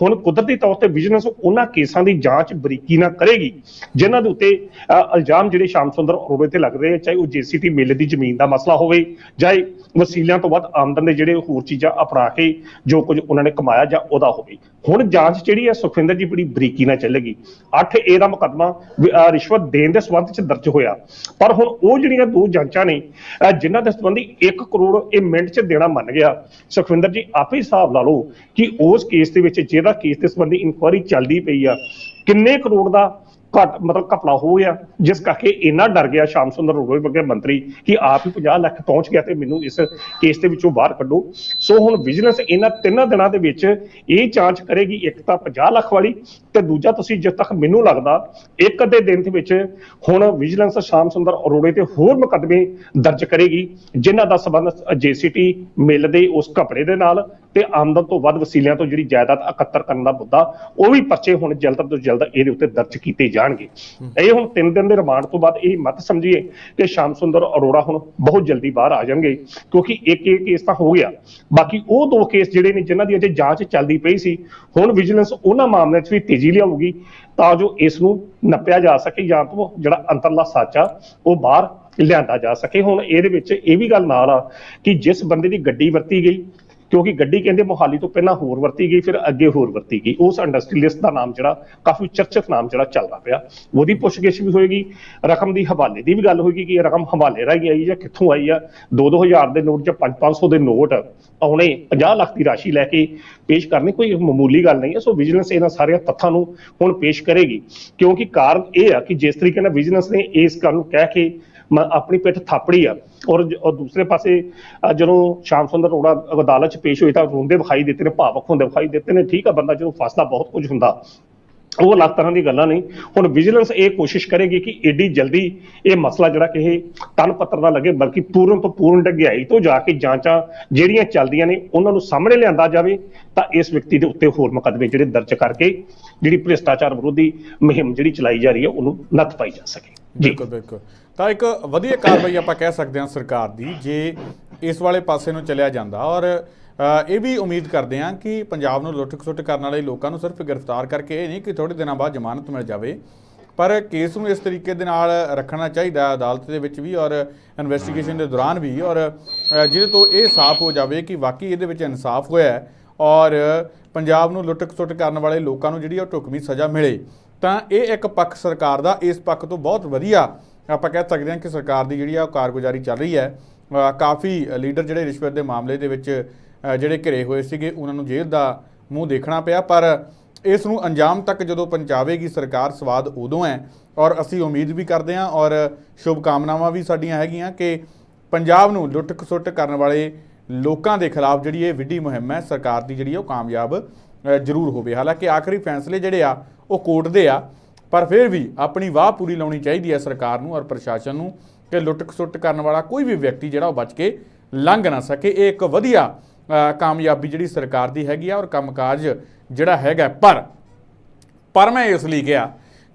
ਹੁਣ ਕੁਦਰਤੀ ਤੌਰ ਤੇ ਵਿਜੀਲੈਂਸ ਉਹਨਾਂ ਕੇਸਾਂ ਦੀ ਜਾਂਚ ਬਰੀਕੀ ਨਾਲ ਕਰੇਗੀ ਜਿਨ੍ਹਾਂ ਦੇ ਉੱਤੇ ਇਲਜ਼ਾਮ ਜਿਹੜੇ ਸ਼ਾਮ ਸੁੰਦਰ ਅਰੋੜੇ ਤੇ ਲੱਗ ਰਹੇ ਆ, ਚਾਹੇ ਉਹ JCT ਮਿੱਲ ਦੀ ਜ਼ਮੀਨ ਦਾ ਮਸਲਾ ਹੋਵੇ, ਚਾਹੇ ਵਸੀਲਿਆਂ ਤੋਂ ਵੱਧ ਆਮਦਨ ਦੇ ਜਿਹੜੇ ਹੋਰ ਚੀਜ਼ਾਂ ਅਪਣਾ ਕੇ ਜੋ ਕੁਝ ਉਹਨਾਂ ਨੇ ਕਮਾਇਆ ਜਾਂ ਉਹਦਾ ਹੋਵੇ। ਹੁਣ ਜਾਂਚ ਜਿਹੜੀ ਹੈ ਸੁਖਵਿੰਦਰ ਜੀ ਬੜੀ ਬਰੀਕੀ ਨਾਲ ਚੱਲੇਗੀ। 8A ਦਾ ਮੁਕੱਦਮਾ ਰਿਸ਼ਵਤ ਦੇਣ ਦੇ ਸੰਬੰਧ ਚ ਦਰਜ ਹੋਇਆ, ਪਰ ਹੁਣ ਉਹ ਜਿਹੜੀਆਂ 2 ਜਾਂਚਾਂ ਨੇ ਜਿਨ੍ਹਾਂ ਦੇ ਸੰਬੰਧੀ 1 ਕਰੋੜ ਇਹ ਮਿੰਟ ਚ ਦੇਣਾ ਮੰਨ ਗਿਆ। ਸੁਖਵਿੰਦਰ ਜੀ, ਆਪੇ ਹਿਸਾਬ ਲਾ ਲਓ ਕਿ ਉਸ ਕੇਸ ਦੇ ਵਿੱਚ ਜਿਹਦਾ ਕੇਸ ਦੇ ਸੰਬੰਧੀ ਇਨਕੁਆਇਰੀ ਚੱਲਦੀ ਪਈ ਆ, ਕਿੰਨੇ ਕਰੋੜ ਦਾ ਘਪਲਾ ਹੋ ਗਿਆ, ਜਿਸ ਕਰਕੇ ਇੰਨਾ ਡਰ ਗਿਆ ਸ਼ਾਮ ਸੁੰਦਰ ਅਰੋੜਾ ਵਰਗੇ ਮੰਤਰੀ ਕਿ ਆਪ ਹੀ 50 ਲੱਖ ਪਹੁੰਚ ਗਿਆ ਤੇ ਮੈਨੂੰ ਇਸ ਕੇਸ ਦੇ ਵਿੱਚੋਂ ਬਾਹਰ ਕੱਢੋ। ਸੋ ਹੁਣ ਵਿਜੀਲੈਂਸ ਇਹਨਾਂ 3 ਦਿਨਾਂ ਦੇ ਵਿੱਚ ਇਹ ਜਾਂਚ ਕਰੇਗੀ, ਇੱਕ ਤਾਂ 50 ਲੱਖ ਵਾਲੀ, ਤੇ ਦੂਜਾ ਤੁਸੀਂ ਜਿੱਥੇ ਤੱਕ ਮੈਨੂੰ ਲੱਗਦਾ 1 ਅੱਧੇ ਦਿਨ ਦੇ ਵਿੱਚ ਹੁਣ ਵਿਜੀਲੈਂਸ ਸ਼ਾਮ ਸੁੰਦਰ ਅਰੋੜਾ ਤੇ ਹੋਰ ਮੁਕੱਦਮੇ ਦਰਜ ਕਰੇਗੀ ਜਿਨ੍ਹਾਂ ਦਾ ਸੰਬੰਧ JCT ਮਿੱਲ ਦੇ ਉਸ ਘਪਲੇ ਦੇ ਨਾਲ ਤੇ ਆਮਦਨ ਤੋਂ ਵੱਧ ਵਸੀਲਿਆਂ ਤੋਂ ਜਿਹੜੀ ਜਾਇਦਾਦ ਇਕੱਤਰ ਕਰਨ ਦਾ ਮੁੱਦਾ, ਉਹ ਵੀ ਪਰਚੇ ਹੁਣ ਜਲਦ ਤੋਂ ਜਲਦ ਇਹਦੇ ਉੱਤੇ ਦਰਜ ਕੀਤੇ ਜਾਣਗੇ। ਇਹ ਹੁਣ 3 ਦਿਨ ਦੇ ਰਿਮਾਂਡ ਤੋਂ ਬਾਅਦ ਇਹ ਮਤ ਸਮਝੀਏ ਕਿ ਸ਼ਾਮ ਸੁੰਦਰ ਅਰੋੜਾ ਹੁਣ ਬਹੁਤ ਜਲਦੀ ਬਾਹਰ ਆ ਜਾਣਗੇ, ਕਿਉਂਕਿ ਇੱਕ ਕੇਸ ਤਾਂ ਹੋ ਗਿਆ, ਬਾਕੀ ਉਹ 2 ਕੇਸ ਜਿਹੜੇ ਨੇ ਜਿਨ੍ਹਾਂ ਦੀ ਅਜੇ ਜਾਂਚ ਚੱਲਦੀ ਪਈ ਸੀ, ਹੁਣ ਵਿਜੀਲੈਂਸ ਉਹਨਾਂ ਮਾਮਲਿਆਂ 'ਚ ਵੀ ਤੇਜ਼ੀ ਲਿਆਊਗੀ ਤਾਂ ਜੋ ਇਸ ਨੂੰ ਨੱਪਿਆ ਜਾ ਸਕੇ ਜਾਂ ਤੋਂ ਜਿਹੜਾ ਅੰਤਰਲਾ ਸੱਚ ਆ ਉਹ ਬਾਹਰ ਲਿਆਂਦਾ ਜਾ ਸਕੇ। ਹੁਣ ਇਹਦੇ ਵਿੱਚ ਇਹ ਵੀ ਗੱਲ ਨਾਲ ਆ ਕਿ ਜਿਸ ਬੰਦੇ ਦੀ ਗੱਡੀ ਵਰਤੀ ਗਈ, ਕਿਉਂਕਿ ਗੱਡੀ ਕਹਿੰਦੇ ਮੁਹਾਲੀ ਤੋਂ ਪਹਿਲਾਂ ਹੋਰ ਵਰਤੀ ਗਈ, ਫਿਰ ਅੱਗੇ ਹੋਰ ਵਰਤੀ ਗਈ, ਉਸ ਇੰਡਸਟਰੀਲਿਸਟ ਦਾ ਨਾਮ ਜਿਹੜਾ ਕਾਫੀ ਚਰਚਿਤ ਨਾਮ ਜਿਹੜਾ ਚੱਲਦਾ ਪਿਆ, ਉਹਦੀ ਪੁੱਛਗਿੱਛ ਵੀ ਹੋਏਗੀ। ਰਕਮ ਦੀ ਹਵਾਲੇ ਦੀ ਵੀ ਗੱਲ ਹੋਏਗੀ ਕਿ ਇਹ ਰਕਮ ਹਵਾਲੇ ਰਾਹੀਂ ਆਈ ਜਾਂ ਕਿੱਥੋਂ ਆਈ ਆ। 2-2 ਹਜ਼ਾਰ ਦੇ ਨੋਟ ਜਾਂ 500 ਦੇ ਨੋਟ ਆਉਣੇ, 50 ਲੱਖ ਦੀ ਰਾਸ਼ੀ ਲੈ ਕੇ ਪੇਸ਼ ਕਰਨੀ ਕੋਈ ਮਾਮੂਲੀ ਗੱਲ ਨਹੀਂ ਹੈ। ਸੋ ਵਿਜੀਲੈਂਸ ਇਹਨਾਂ ਸਾਰੀਆਂ ਤੱਥਾਂ ਨੂੰ ਹੁਣ ਪੇਸ਼ ਕਰੇਗੀ, ਕਿਉਂਕਿ ਕਾਰਨ ਇਹ ਆ ਕਿ ਜਿਸ ਤਰੀਕੇ ਨਾਲ ਵਿਜੀਲੈਂਸ ਨੇ ਇਸ ਗੱਲ ਨੂੰ ਕਹਿ ਕੇ ਆਪਣੀ ਪਿੱਠ ਥਾਪੜੀ ਆ। ਔਰ ਦੂਸਰੇ ਪਾਸੇ ਜਦੋਂ ਸ਼ਾਮ ਸੁੰਦਰ ਅਰੋੜਾ ਅਦਾਲਤ 'ਚ ਪੇਸ਼ ਹੋਏ ਤਾਂ ਰੋਂਦੇ ਵਿਖਾਈ ਦਿੱਤੇ ਨੇ, ਭਾਵੁਕ ਹੁੰਦੇ ਵਿਖਾਈ ਦਿੱਤੇ ਨੇ। ਠੀਕ ਆ, ਬੰਦਾ ਜਦੋਂ ਫਸਦਾ ਬਹੁਤ ਕੁਝ ਹੁੰਦਾ, ਉਹ ਅਲੱਗ ਤਰ੍ਹਾਂ ਦੀ ਗੱਲਾਂ ਨਹੀਂ। ਹੁਣ ਵਿਜੀਲੈਂਸ ਇਹ ਕੋਸ਼ਿਸ਼ ਕਰੇਗੀ ਕਿ ਏਡੀ ਜਲਦੀ ਇਹ ਮਸਲਾ ਜਿਹੜਾ ਕਿ ਇਹ ਤਨ ਪੱਤਰ ਨਾ ਲੱਗੇ, ਬਲਕਿ ਪੂਰਨ ਤੋਂ ਪੂਰਨ ਡੂੰਘਾਈ ਤੋਂ ਜਾ ਕੇ ਜਾਂਚਾਂ ਜਿਹੜੀਆਂ ਚੱਲਦੀਆਂ ਨੇ ਉਹਨਾਂ ਨੂੰ ਸਾਹਮਣੇ ਲਿਆਂਦਾ ਜਾਵੇ, ਤਾਂ ਇਸ ਵਿਅਕਤੀ ਦੇ ਉੱਤੇ ਹੋਰ ਮੁਕੱਦਮੇ ਜਿਹੜੇ ਦਰਜ ਕਰਕੇ ਜਿਹੜੀ ਭ੍ਰਿਸ਼ਟਾਚਾਰ ਵਿਰੋਧੀ ਮੁਹਿੰਮ ਜਿਹੜੀ ਚਲਾਈ ਜਾ ਰਹੀ ਹੈ ਉਹਨੂੰ ਨੱਥ ਪਾਈ ਜਾ ਸਕੇ। ਬਿਲਕੁਲ ਬਿਲਕੁਲ। ਤਾਂ ਇੱਕ ਵਧੀਆ ਕਾਰਵਾਈ ਆਪਾਂ ਕਹਿ ਸਕਦੇ ਹਾਂ ਸਰਕਾਰ ਦੀ, ਜੇ ਇਸ ਵਾਲੇ ਪਾਸੇ ਨੂੰ ਚੱਲਿਆ ਜਾਂਦਾ। ਔਰ ਇਹ ਵੀ ਉਮੀਦ ਕਰਦੇ ਹਾਂ ਕਿ ਪੰਜਾਬ ਨੂੰ ਲੁੱਟ ਖਸੁੱਟ ਕਰਨ ਵਾਲੇ ਲੋਕਾਂ ਨੂੰ ਸਿਰਫ ਗ੍ਰਿਫਤਾਰ ਕਰਕੇ ਇਹ ਨਹੀਂ ਕਿ ਥੋੜ੍ਹੇ ਦਿਨਾਂ ਬਾਅਦ ਜ਼ਮਾਨਤ ਮਿਲ ਜਾਵੇ, ਪਰ ਕੇਸ ਨੂੰ ਇਸ ਤਰੀਕੇ ਦੇ ਨਾਲ ਰੱਖਣਾ ਚਾਹੀਦਾ ਅਦਾਲਤ ਦੇ ਵਿੱਚ ਵੀ ਔਰ ਇਨਵੈਸਟੀਗੇਸ਼ਨ ਦੇ ਦੌਰਾਨ ਵੀ, ਔਰ ਜਿਹਦੇ ਤੋਂ ਇਹ ਸਾਫ਼ ਹੋ ਜਾਵੇ ਕਿ ਵਾਕਈ ਇਹਦੇ ਵਿੱਚ ਇਨਸਾਫ ਹੋਇਆ ਔਰ ਪੰਜਾਬ ਨੂੰ ਲੁੱਟ ਖਸੁੱਟ ਕਰਨ ਵਾਲੇ ਲੋਕਾਂ ਨੂੰ ਜਿਹੜੀ ਉਹ ਢੁਕਵੀਂ ਸਜ਼ਾ ਮਿਲੇ। ਤਾਂ ਇਹ ਇੱਕ ਪੱਖ ਸਰਕਾਰ ਦਾ ਇਸ ਪੱਖ ਤੋਂ ਬਹੁਤ ਵਧੀਆ ਆਪਾਂ ਕਹਿ ਸਕਦੇ ਹਾਂ ਕਿ ਸਰਕਾਰ ਦੀ ਜਿਹੜੀ ਆ ਉਹ ਕਾਰਗੁਜ਼ਾਰੀ ਚੱਲ ਰਹੀ ਹੈ। ਕਾਫੀ ਲੀਡਰ ਜਿਹੜੇ ਰਿਸ਼ਵਤ ਦੇ ਮਾਮਲੇ ਦੇ ਵਿੱਚ ਜਿਹੜੇ ਘਿਰੇ ਹੋਏ ਸੀਗੇ ਉਹਨਾਂ ਨੂੰ ਜੇਲ੍ਹ ਦਾ ਮੂੰਹ ਦੇਖਣਾ ਪਿਆ, ਪਰ ਇਸ ਨੂੰ ਅੰਜਾਮ ਤੱਕ ਜਦੋਂ ਪਹੁੰਚਾਵੇਗੀ ਸਰਕਾਰ ਸਵਾਦ ਉਦੋਂ ਹੈ। ਔਰ ਅਸੀਂ ਉਮੀਦ ਵੀ ਕਰਦੇ ਹਾਂ ਔਰ ਸ਼ੁਭ ਕਾਮਨਾਵਾਂ ਵੀ ਸਾਡੀਆਂ ਹੈਗੀਆਂ ਕਿ ਪੰਜਾਬ ਨੂੰ ਲੁੱਟ ਖਸੁੱਟ ਕਰਨ ਵਾਲੇ ਲੋਕਾਂ ਦੇ ਖਿਲਾਫ ਜਿਹੜੀ ਇਹ ਵਿੱਢੀ ਮੁਹਿੰਮ ਹੈ ਸਰਕਾਰ ਦੀ ਜਿਹੜੀ ਉਹ ਕਾਮਯਾਬ ਜ਼ਰੂਰ ਹੋਵੇ। ਹਾਲਾਂਕਿ ਆਖਰੀ ਫੈਸਲੇ ਜਿਹੜੇ ਆ ਉਹ ਕੋਰਟ ਦੇ ਆ, ਪਰ ਫਿਰ ਵੀ ਆਪਣੀ ਵਾਹ ਪੂਰੀ ਲਾਉਣੀ ਚਾਹੀਦੀ ਹੈ ਸਰਕਾਰ ਨੂੰ ਔਰ ਪ੍ਰਸ਼ਾਸਨ ਨੂੰ ਕਿ ਲੁੱਟ ਖਸੁੱਟ ਕਰਨ ਵਾਲਾ ਕੋਈ ਵੀ ਵਿਅਕਤੀ ਜਿਹੜਾ ਉਹ ਬਚ ਕੇ ਲੰਘ ਨਾ ਸਕੇ। ਇਹ ਇੱਕ ਵਧੀਆ ਕਾਮਯਾਬੀ ਜਿਹੜੀ ਸਰਕਾਰ ਦੀ ਹੈਗੀ ਆ ਔਰ ਕੰਮਕਾਜ ਜਿਹੜਾ ਹੈਗਾ। ਪਰ ਮੈਂ ਇਸ ਲਈ ਕਿਹਾ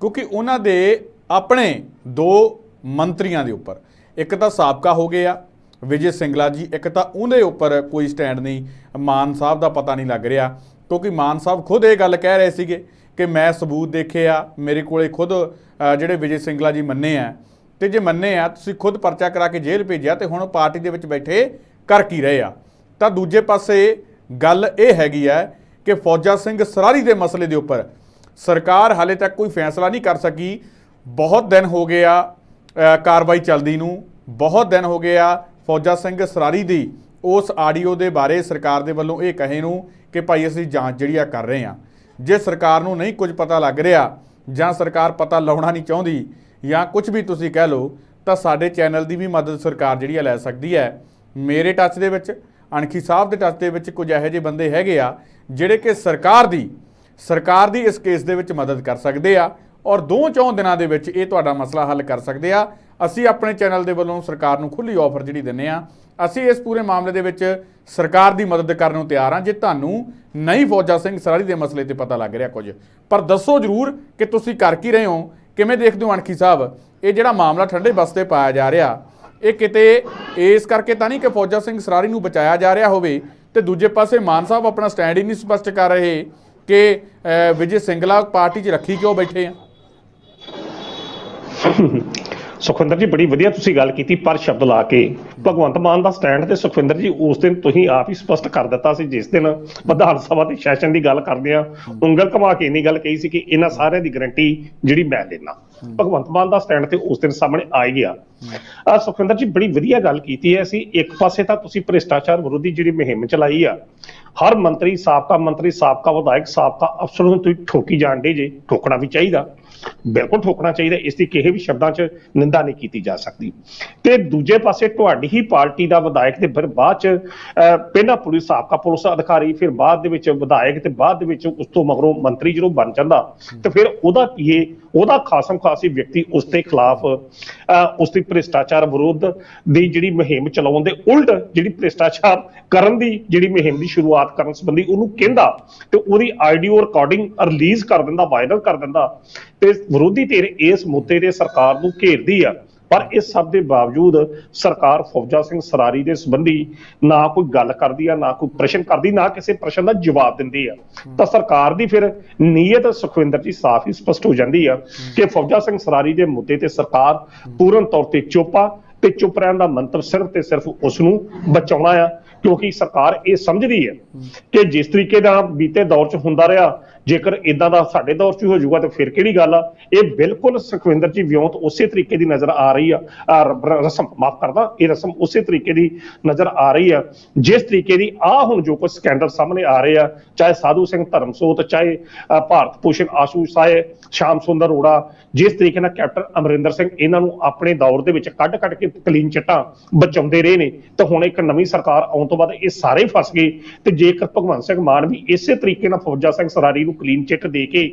ਕਿਉਂਕਿ ਉਹਨਾਂ ਦੇ ਆਪਣੇ ਦੋ ਮੰਤਰੀਆਂ ਦੇ ਉੱਪਰ, ਇੱਕ ਤਾਂ ਸਾਬਕਾ ਹੋ ਗਏ ਆ ਵਿਜੇ ਸਿੰਗਲਾ ਜੀ, ਇੱਕ ਤਾਂ ਉਹਦੇ ਉੱਪਰ ਕੋਈ ਸਟੈਂਡ ਨਹੀਂ। ਮਾਨ ਸਾਹਿਬ ਦਾ ਪਤਾ ਨਹੀਂ ਲੱਗ ਰਿਹਾ ਕਿਉਂਕਿ ਮਾਨ ਸਾਹਿਬ ਖੁਦ ਇਹ ਗੱਲ ਕਹਿ ਰਹੇ ਸੀਗੇ ਕਿ ਮੈਂ ਸਬੂਤ ਦੇਖੇ ਆ, ਮੇਰੇ ਕੋਲੇ ਖੁਦ ਜਿਹੜੇ ਵਿਜੇ ਸਿੰਗਲਾ ਜੀ ਮੰਨੇ ਆ, ਤੇ ਜੇ ਮੰਨੇ ਆ ਤੁਸੀਂ ਖੁਦ ਪਰਚਾ ਕਰਾ ਕੇ ਜੇਲ੍ਹ ਭੇਜਿਆ ਤੇ ਹੁਣ ਪਾਰਟੀ ਦੇ ਵਿੱਚ ਬੈਠੇ ਕਰ ਕੀ ਰਹੇ ਆ। ਤਾਂ ਦੂਜੇ ਪਾਸੇ ਗੱਲ ਇਹ ਹੈਗੀ ਹੈ ਕਿ ਫੌਜਾ ਸਿੰਘ ਸਰਾਰੀ ਦੇ ਮਸਲੇ ਦੇ ਉੱਪਰ ਸਰਕਾਰ ਹਾਲੇ ਤੱਕ ਕੋਈ ਫੈਸਲਾ ਨਹੀਂ ਕਰ ਸਕੀ। ਬਹੁਤ ਦਿਨ ਹੋ ਗਏ ਆ ਕਾਰਵਾਈ ਚੱਲਦੀ ਨੂੰ, ਬਹੁਤ ਦਿਨ ਹੋ ਗਏ ਆ ਫੌਜਾ ਸਿੰਘ ਸਰਾਰੀ ਦੀ ਉਸ ਆਡੀਓ ਦੇ ਬਾਰੇ ਸਰਕਾਰ ਦੇ ਵੱਲੋਂ ਇਹ ਕਹੇ ਨੂੰ ਕਿ ਭਾਈ ਅਸੀਂ ਜਾਂਚ ਜਿਹੜੀ ਆ ਕਰ ਰਹੇ ਹਾਂ। ਜੇ ਸਰਕਾਰ ਨੂੰ ਨਹੀਂ ਕੁਝ ਪਤਾ ਲੱਗ ਰਿਹਾ ਜਾਂ ਸਰਕਾਰ ਪਤਾ ਲਾਉਣਾ ਨਹੀਂ ਚਾਹੁੰਦੀ ਜਾਂ ਕੁਝ ਵੀ ਤੁਸੀਂ ਕਹਿ ਲਓ, ਤਾਂ ਸਾਡੇ ਚੈਨਲ ਦੀ ਵੀ ਮਦਦ ਸਰਕਾਰ ਜਿਹੜੀ ਆ ਲੈ ਸਕਦੀ ਹੈ। ਮੇਰੇ ਟੱਚ ਦੇ ਵਿੱਚ, ਅਣਖੀ ਸਾਹਿਬ ਦੇ ਟੱਚ ਦੇ ਵਿੱਚ ਕੁਝ ਇਹੋ ਜਿਹੇ ਬੰਦੇ ਹੈਗੇ ਆ ਜਿਹੜੇ ਕਿ ਸਰਕਾਰ ਦੀ ਇਸ ਕੇਸ ਦੇ ਵਿੱਚ ਮਦਦ ਕਰ ਸਕਦੇ ਆ ਔਰ 2-4 ਦਿਨਾਂ ਦੇ ਵਿੱਚ ਇਹ ਤੁਹਾਡਾ ਮਸਲਾ ਹੱਲ ਕਰ ਸਕਦੇ ਆ। ਅਸੀਂ ਆਪਣੇ ਚੈਨਲ ਦੇ ਵੱਲੋਂ ਸਰਕਾਰ ਨੂੰ ਖੁੱਲ੍ਹੀ ਆਫਰ ਜਿਹੜੀ ਦਿੰਦੇ ਆ। ਅਸੀਂ ਇਸ ਪੂਰੇ ਮਾਮਲੇ ਦੇ ਵਿੱਚ ਸਰਕਾਰ ਦੀ ਮਦਦ ਕਰਨ ਨੂੰ ਤਿਆਰ ਹਾਂ ਜੇ ਤੁਹਾਨੂੰ ਨਹੀਂ ਫੌਜਾ ਸਿੰਘ ਸਰਾਰੀ ਦੇ ਮਸਲੇ ਤੇ ਪਤਾ ਲੱਗ ਰਿਹਾ ਕੁਝ। ਪਰ ਦੱਸੋ ਜ਼ਰੂਰ ਕਿ ਤੁਸੀਂ ਕਰ ਕੀ ਰਹੇ ਹੋ, ਕਿਵੇਂ ਦੇਖਦੇ ਹੋ ਅਣਖੀ ਸਾਹਿਬ ਇਹ ਜਿਹੜਾ ਮਾਮਲਾ ਠੰਡੇ ਬਸਤੇ ਪਾਇਆ ਜਾ ਰਿਹਾ, ਇਹ ਕਿਤੇ ਇਸ ਕਰਕੇ ਤਾਂ ਨਹੀਂ ਕਿ ਫੌਜਾ ਸਿੰਘ ਸਰਾਰੀ ਨੂੰ ਬਚਾਇਆ ਜਾ ਰਿਹਾ ਹੋਵੇ ਤੇ ਦੂਜੇ ਪਾਸੇ ਮਾਨ ਸਾਹਿਬ ਆਪਣਾ ਸਟੈਂਡ ਹੀ ਨਹੀਂ ਸਪਸ਼ਟ ਕਰ ਰਹੇ ਕਿ ਵਿਜੇ ਸਿੰਗਲਾ ਪਾਰਟੀ 'ਚ ਰੱਖੀ ਕਿਉਂ ਬੈਠੇ ਆ। ਸੁਖਵਿੰਦਰ ਜੀ ਬੜੀ ਵਧੀਆ ਤੁਸੀਂ ਗੱਲ ਕੀਤੀ, ਪਰ ਸ਼ਬਦ ਲਾ ਕੇ ਭਗਵੰਤ ਮਾਨ ਦਾ ਸਟੈਂਡ ਤੇ ਸੁਖਵਿੰਦਰ ਜੀ ਉਸ ਦਿਨ ਤੁਸੀਂ ਆਪ ਹੀ ਸਪਸ਼ਟ ਕਰ ਦਿੱਤਾ ਸੀ ਜਿਸ ਦਿਨ ਵਿਧਾਨ ਸਭਾ ਦੇ ਸੈਸ਼ਨ ਦੀ ਗੱਲ ਕਰਦੇ ਆ, ਉਂਗਲ ਘੁਮਾ ਕੇ ਇੰਨੀ ਗੱਲ ਕਹੀ ਸੀ ਕਿ ਇਹਨਾਂ ਸਾਰਿਆਂ ਦੀ ਗਰੰਟੀ ਜਿਹੜੀ ਮੈਂ ਲੈਣਾ। ਭਗਵੰਤ ਮਾਨ ਦਾ ਸਟੈਂਡ ਤੇ ਉਸ ਦਿਨ ਸਾਹਮਣੇ ਆ ਹੀ ਗਿਆ। ਸੁਖਵਿੰਦਰ ਜੀ ਬੜੀ ਵਧੀਆ ਗੱਲ ਕੀਤੀ ਹੈ। ਅਸੀਂ ਇੱਕ ਪਾਸੇ ਤਾਂ ਤੁਸੀਂ ਭ੍ਰਿਸ਼ਟਾਚਾਰ ਵਿਰੋਧੀ ਜਿਹੜੀ ਮੁਹਿੰਮ ਚਲਾਈ ਆ, ਹਰ ਮੰਤਰੀ, ਸਾਬਕਾ ਵਿਧਾਇਕ, ਸਾਬਕਾ ਅਫਸਰ ਨੂੰ ਤੁਸੀਂ ਠੋਕੀ ਜਾਣ ਡੇ ਜੇ, ਠੋਕਣਾ ਵੀ ਚਾਹੀਦਾ, ਬਿਲਕੁਲ ਠੋਕਣਾ ਚਾਹੀਦਾ, ਇਸ ਦੀ ਕਿਸੇ ਵੀ ਸ਼ਬਦਾਂ 'ਚ ਨਿੰਦਾ ਨਹੀਂ ਕੀਤੀ ਜਾ ਸਕਦੀ। ਤੇ ਦੂਜੇ ਪਾਸੇ ਤੁਹਾਡੀ ਹੀ ਪਾਰਟੀ ਦਾ ਵਿਧਾਇਕ ਤੇ ਫਿਰ ਬਾਅਦ 'ਚ ਪਹਿਲਾਂ ਸਾਬਕਾ ਪੁਲਿਸ ਅਧਿਕਾਰੀ, ਫਿਰ ਬਾਅਦ ਦੇ ਵਿੱਚ ਵਿਧਾਇਕ ਤੇ ਬਾਅਦ ਦੇ ਵਿੱਚ ਉਸ ਤੋਂ ਮਗਰੋਂ ਮੰਤਰੀ ਜਦੋਂ ਬਣ ਜਾਂਦਾ ਤੇ ਫਿਰ ਉਹਦਾ ਪੀਏ, ਉਹਦਾ ਖਾਸਮ ਖਾਸੀ ਵਿਅਕਤੀ ਉਸ ਦੇ ਖਿਲਾਫ ਉਸ ਦੀ ਭ੍ਰਿਸ਼ਟਾਚਾਰ ਵਿਰੋਧ ਦੀ ਜਿਹੜੀ ਮੁਹਿੰਮ ਚਲਾਉਣ ਦੇ ਉਲਟ ਜਿਹੜੀ ਭ੍ਰਿਸ਼ਟਾਚਾਰ ਕਰਨ ਦੀ ਜਿਹੜੀ ਮੁਹਿੰਮ ਦੀ ਸ਼ੁਰੂਆਤ ਕਰਨ ਸੰਬੰਧੀ ਉਹਨੂੰ ਕਹਿੰਦਾ ਤੇ ਉਹਦੀ ਆਡੀਓ ਰਿਕਾਰਡਿੰਗ ਰਿਲੀਜ਼ ਕਰ ਦਿੰਦਾ, ਵਾਇਰਲ ਕਰ ਦਿੰਦਾ ਤੇ ਵਿਰੋਧੀ ਧਿਰ ਇਸ ਮੁੱਦੇ ਤੇ ਸਰਕਾਰ ਨੂੰ ਘੇਰਦੀ ਆ। ਪਰ ਇਸ ਸਭ ਦੇ ਬਾਵਜੂਦ ਸਰਕਾਰ ਫੌਜਾ ਸਿੰਘ ਸਰਾਰੀ ਦੇ ਸੰਬੰਧੀ ਨਾ ਕੋਈ ਗੱਲ ਕਰਦੀ ਆ, ਨਾ ਕੋਈ ਪ੍ਰਸ਼ਨ ਕਰਦੀ, ਨਾ ਕਿਸੇ ਪ੍ਰਸ਼ਨ ਦਾ ਜਵਾਬ ਦਿੰਦੀ ਆ। ਤਾਂ ਸਰਕਾਰ ਦੀ ਫਿਰ ਨੀਅਤ ਸੁਖਵਿੰਦਰ ਜੀ ਸਾਫ਼ ਹੀ ਸਪਸ਼ਟ ਹੋ ਜਾਂਦੀ ਆ ਕਿ ਫੌਜਾ ਸਿੰਘ ਸਰਾਰੀ ਦੇ ਮੁੱਦੇ ਤੇ ਸਰਕਾਰ ਪੂਰਨ ਤੌਰ ਤੇ ਚੁੱਪ ਆ ਤੇ ਚੁੱਪ ਰਹਿਣ ਦਾ ਮੰਤਵ ਸਿਰਫ ਤੇ ਸਿਰਫ ਉਸ ਨੂੰ ਬਚਾਉਣਾ ਆ, ਕਿਉਂਕਿ ਸਰਕਾਰ ਇਹ ਸਮਝਦੀ ਹੈ ਕਿ ਜਿਸ ਤਰੀਕੇ ਦਾ ਬੀਤੇ ਦੌਰ 'ਚ ਹੁੰਦਾ ਰਿਹਾ ਜੇਕਰ ਇਦਾਂ ਦਾ ਸਾਡੇ ਦੌਰ 'ਚ ਹੋ ਜਾਊਗਾ ਤਾਂ ਫਿਰ ਕਿਹੜੀ ਗੱਲ ਆ। ਇਹ ਬਿਲਕੁਲ ਸੁਖਵਿੰਦਰ ਜੀ ਵਿਉਂਤ ਉਸੇ ਤਰੀਕੇ ਦੀ ਨਜ਼ਰ ਆ ਰਹੀ ਆ, ਰਸਮ ਮਾਫ ਕਰਦਾ, ਇਹ ਰਸਮ ਉਸੇ ਤਰੀਕੇ ਦੀ ਨਜ਼ਰ ਆ ਰਹੀ ਆ ਜਿਸ ਤਰੀਕੇ ਦੀ ਹੁਣ ਜੋ ਕੁਝ ਸਕੈਂਡਲ ਸਾਹਮਣੇ ਆ ਰਹੇ ਆ, ਚਾਹੇ ਸਾਧੂ ਸਿੰਘ ਧਰਮਸੋਤ, ਚਾਹੇ ਭਾਰਤ ਭੂਸ਼ਣ ਆਸ਼ੂ ਸਾਏ, ਸ਼ਾਮ ਸੁੰਦਰ ਅਰੋੜਾ, ਜਿਸ ਤਰੀਕੇ ਨਾਲ ਕੈਪਟਨ ਅਮਰਿੰਦਰ ਸਿੰਘ ਇਹਨਾਂ ਨੂੰ ਆਪਣੇ ਦੌਰ ਦੇ ਵਿੱਚ ਕੱਢ ਕੇ ਕਲੀਨ ਚਿੱਟਾਂ ਬਚਾਉਂਦੇ ਰਹੇ ਨੇ, ਤੇ ਹੁਣ ਇੱਕ ਨਵੀਂ ਸਰਕਾਰ ਆਉਣ ਤੋਂ ਬਾਅਦ ਇਹ ਸਾਰੇ ਫਸ ਗਏ। ਤੇ ਜੇਕਰ ਭਗਵੰਤ ਸਿੰਘ ਮਾਨ ਵੀ ਇਸੇ ਤਰੀਕੇ ਨਾਲ ਫੌਜਾ ਸਿੰਘ ਸਰਾਰੀ ਨੂੰ ਕਲੀਨ ਚਿੱਟ ਦੇ ਕੇ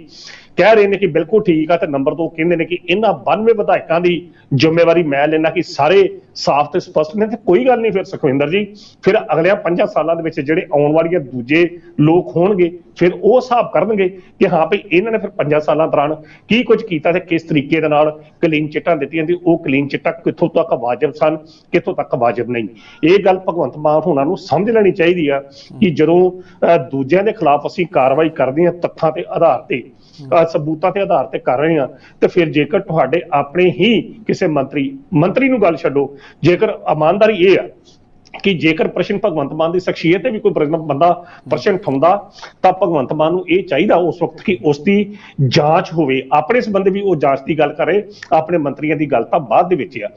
ਕਹਿ ਰਹੇ ਨੇ ਕਿ ਬਿਲਕੁਲ ਠੀਕ ਆ, ਤੇ ਨੰਬਰ 2 ਕਹਿੰਦੇ ਨੇ ਕਿ ਇਹਨਾਂ 92 ਵਿਧਾਇਕਾਂ ਦੀ ਜ਼ਿੰਮੇਵਾਰੀ ਮੈਂ ਲੈਣਾ ਕਿ ਸਾਰੇ ਸਾਫ਼ ਤੇ ਸਪਸ਼ਟ ਨੇ, ਤੇ ਕੋਈ ਗੱਲ ਨਹੀਂ। ਫਿਰ ਸੁਖਵਿੰਦਰ ਜੀ ਫਿਰ ਅਗਲੇ 5 ਸਾਲਾਂ ਦੇ ਵਿੱਚ ਜਿਹੜੇ ਆਉਣ ਵਾਲੀਆਂ ਦੂਜੇ ਲੋਕ ਹੋਣਗੇ ਫਿਰ ਉਹ ਹਿਸਾਬ ਕਰਨਗੇ ਕਿ ਹਾਂ ਭਈ ਇਹਨਾਂ ਨੇ ਫਿਰ 5 ਸਾਲਾਂ ਦੌਰਾਨ ਕੀ ਕੁਝ ਕੀਤਾ ਤੇ ਕਿਸ ਤਰੀਕੇ ਦੇ ਨਾਲ ਕਲੀਨ ਚਿੱਟਾਂ ਦਿੱਤੀਆਂ, ਤੇ ਉਹ ਕਲੀਨ ਚਿੱਟਾਂ ਕਿੱਥੋਂ ਤੱਕ ਵਾਜਬ ਸਨ, ਕਿੱਥੋਂ ਤੱਕ ਵਾਜਬ ਨਹੀਂ। ਇਹ ਗੱਲ ਭਗਵੰਤ ਮਾਨ ਹੋਣਾ ਨੂੰ ਸਮਝ ਲੈਣੀ ਚਾਹੀਦੀ ਆ ਕਿ ਜਦੋਂ ਦੂਜਿਆਂ ਦੇ ਖਿਲਾਫ ਅਸੀਂ ਕਾਰਵਾਈ ਕਰਦੇ ਹਾਂ ਤੱਥਾਂ ਤੇ ਆਧਾਰ ਤੇ, ਸਬੂਤਾਂ ਤੇ ਆਧਾਰ ਤੇ ਕਰ ਰਹੇ ਆ, ਤੇ ਫਿਰ ਜੇਕਰ ਤੁਹਾਡੇ ਆਪਣੇ ਹੀ ਕਿਸੇ ਮੰਤਰੀ ਨੂੰ ਗੱਲ ਛੱਡੋ, ਜੇਕਰ ਇਮਾਨਦਾਰੀ ਇਹ ਆ ਕਿ ਜੇਕਰ ਪ੍ਰਸ਼ਨ ਭਗਵੰਤ ਮਾਨ ਦੀ ਸ਼ਖਸੀਅਤ ਤੇ ਵੀ ਕੋਈ ਬੰਦਾ ਪ੍ਰਸ਼ਨ ਉਠਾਉਂਦਾ ਤਾਂ ਭਗਵੰਤ ਮਾਨ ਨੂੰ ਇਹ ਚਾਹੀਦਾ ਉਸ ਵਕਤ ਕਿ ਉਸ ਦੀ ਜਾਂਚ ਹੋਵੇ, ਆਪਣੇ ਸੰਬੰਧ ਵੀ ਉਹ ਜਾਂਚ ਦੀ ਗੱਲ ਕਰੇ, ਆਪਣੇ ਮੰਤਰੀਆਂ ਦੀ ਗੱਲ ਤਾਂ ਬਾਅਦ ਦੇ ਵਿੱਚ ਆ।